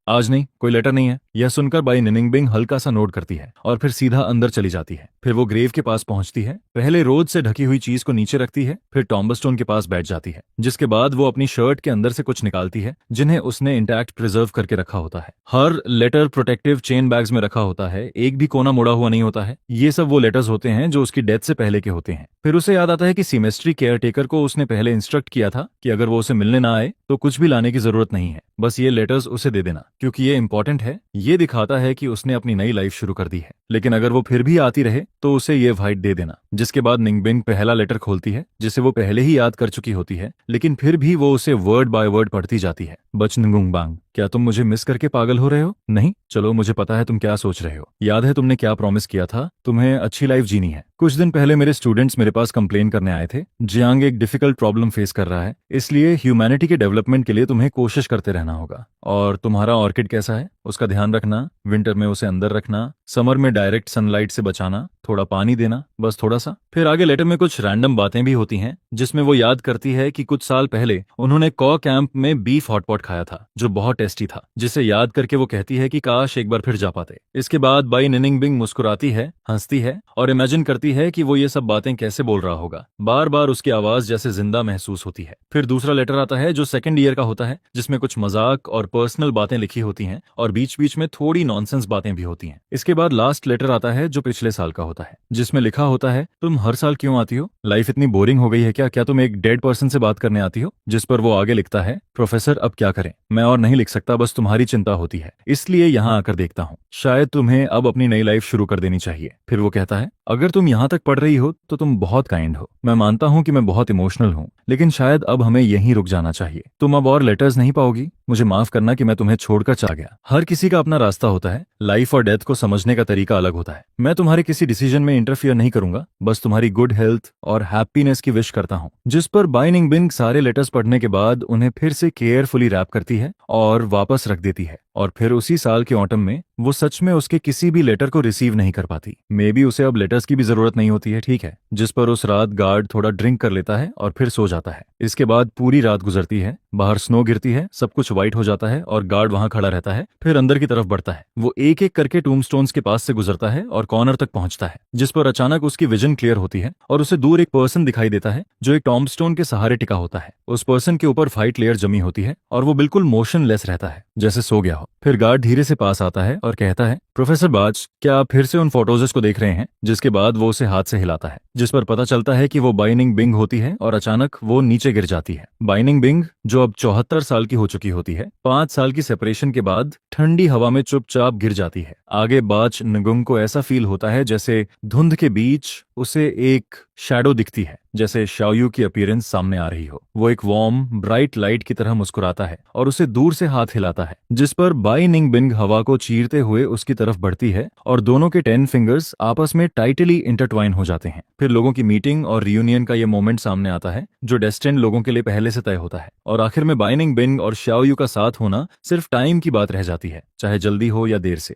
आज नहीं, कोई लेटर नहीं है। यह सुनकर बाई निंगबिंग हल्का सा नोट करती है और फिर सीधा अंदर चली जाती है। फिर वो ग्रेव के पास पहुंचती है, पहले रोज से ढकी हुई चीज को नीचे रखती है, फिर टॉम्बस्टोन के पास बैठ जाती है। जिसके बाद वो अपनी शर्ट के अंदर से कुछ निकालती है जिन्हें उसने इंटैक्ट प्रिजर्व करके रखा होता है। हर लेटर प्रोटेक्टिव चेन बैग्स में रखा होता है, एक भी कोना मुड़ा हुआ नहीं होता है। ये सब वो लेटर्स होते हैं जो उसकी डेथ से पहले के होते हैं। फिर उसे याद आता है कि सेमेस्ट्री केयरटेकर को उसने पहले इंस्ट्रक्ट किया था कि अगर वो उसे मिलने ना आए तो कुछ भी लाने की जरूरत नहीं है, बस ये लेटर्स उसे दे देना, क्योंकि ये इंपॉर्टेंट है। ये दिखाता है कि उसने अपनी नई लाइफ शुरू कर दी है, लेकिन अगर वो फिर भी आती रहे तो उसे ये वाइट दे देना। जिसके बाद निंगबिंग पहला लेटर खोलती है जिसे वो पहले ही याद कर चुकी होती है, लेकिन फिर भी वो उसे वर्ड बाय वर्ड पढ़ती जाती है। बचनगुंगबांग, क्या तुम मुझे मिस करके पागल हो रहे हो? नहीं, चलो मुझे पता है तुम क्या सोच रहे हो। याद है तुमने क्या प्रॉमिस किया था? तुम्हें अच्छी लाइफ जीनी है। कुछ दिन पहले मेरे स्टूडेंट्स मेरे पास कंप्लेन करने आए थे, जियांग एक डिफिकल्ट प्रॉब्लम फेस कर रहा है, इसलिए ह्यूमैनिटी के डेवलपमेंट के लिए तुम्हें कोशिश करते रहना होगा। और तुम्हारा ऑर्किड कैसा है उसका ध्यान रखना, विंटर में उसे अंदर रखना, समर में डायरेक्ट सनलाइट से बचाना, थोड़ा पानी देना, बस थोड़ा सा। फिर आगे लेटर में कुछ रैंडम बातें भी होती हैं जिसमें वो याद करती है कि कुछ साल पहले उन्होंने कॉ कैंप में बीफ हॉटपॉट खाया था जो बहुत टेस्टी था, जिसे याद करके वो कहती है कि काश एक बार फिर जा पाते। इसके बाद बाई निंगबिंग मुस्कुराती है, हंसती है और इमेजिन करती है कि वो ये सब बातें कैसे बोल रहा होगा। बार बार उसकी आवाज जैसे जिंदा महसूस होती है। फिर दूसरा लेटर आता है जो सेकंड ईयर का होता है, जिसमें कुछ मजाक और पर्सनल बातें लिखी होती हैं और बीच बीच में थोड़ी नॉनसेंस बातें भी होती हैं। इसके बाद लास्ट लेटर आता है जो पिछले साल का होता है, जिसमें लिखा होता है, तुम हर साल क्यों आती हो? लाइफ इतनी बोरिंग हो गई है क्या? क्या तुम एक डेड पर्सन से बात करने आती हो? जिस पर वो आगे लिखता है, प्रोफेसर अब क्या करें, मैं और नहीं लिख सकता, बस तुम्हारी चिंता होती है, इसलिए यहाँ आकर देखता हूँ। शायद तुम्हें अब अपनी नई लाइफ शुरू कर देनी चाहिए। फिर वो कहता है, अगर तुम यहाँ तक पढ़ रही हो तो तुम बहुत काइंड हो। मैं मानता हूँ कि मैं बहुत इमोशनल हूँ, लेकिन शायद अब हमें यहीं रुक जाना चाहिए। तुम अब और लेटर्स नहीं पाओगी। मुझे माफ करना कि मैं तुम्हें छोड़कर चला गया। हर किसी का अपना रास्ता होता है, लाइफ और डेथ को समझने का तरीका अलग होता है। मैं तुम्हारे किसी डिसीजन में इंटरफियर नहीं करूंगा, बस तुम्हारी गुड हेल्थ और हैप्पीनेस की विश करता हूँ। जिस पर बाई निंगबिंग सारे लेटर्स पढ़ने के बाद उन्हें फिर से केयरफुली रैप करती है और वापस रख देती है। और फिर उसी साल के ऑटम में वो सच में उसके किसी भी लेटर को रिसीव नहीं कर पाती। मे बी उसे अब लेटर्स की भी जरूरत नहीं होती है, ठीक है। जिस पर उस रात गार्ड थोड़ा ड्रिंक कर लेता है और फिर सो जाता है। इसके बाद पूरी रात गुजरती है, बाहर स्नो गिरती है, सब कुछ व्हाइट हो जाता है और गार्ड वहां खड़ा रहता है। फिर अंदर की तरफ बढ़ता है, वो एक एक करके टूम्बस्टोन्स के पास से गुजरता है और कॉर्नर तक पहुंचता है। जिस पर अचानक उसकी विजन क्लियर होती है और उसे दूर एक पर्सन दिखाई देता है जो एक टॉम्बस्टोन के सहारे टिका होता है। उस पर्सन के ऊपर फाइट लेयर जमी होती है और वो बिल्कुल मोशनलेस रहता है, जैसे सो गया हो। फिर गार्ड धीरे से पास आता है और कहता है, प्रोफेसर बाज, क्या आप फिर से उन फोटोज को देख रहे हैं? जिसके बाद वो उसे हाथ से हिलाता है, जिस पर पता चलता है कि वो बाई निंगबिंग होती है और अचानक वो नीचे गिर जाती है। बाई निंगबिंग, जो अब 74 साल की हो चुकी होती है, 5 साल की सेपरेशन के बाद ठंडी हवा में चुपचाप गिर जाती है। आगे बाच नगुंग को ऐसा फील होता है जैसे धुंध के बीच उसे एक शैडो दिखती है, जैसे शाओयू की अपीयरेंस सामने आ रही हो। वो एक वार्म ब्राइट लाइट की तरह मुस्कुराता है और उसे दूर से हाथ हिलाता है, जिस पर बाई निंगबिंग हवा को चीरते हुए उसकी तरफ बढ़ती है और दोनों के 10 फिंगर्स आपस में टाइटली इंटरट्वाइन हो जाते हैं। फिर लोगों की मीटिंग और रियूनियन का ये मोमेंट सामने आता है जो डेस्टिन्ड लोगों के लिए पहले से तय होता है। और आखिर में बाई निंगबिंग और शाओयू का साथ होना सिर्फ टाइम की बात रह जाती है, चाहे जल्दी हो या देर से।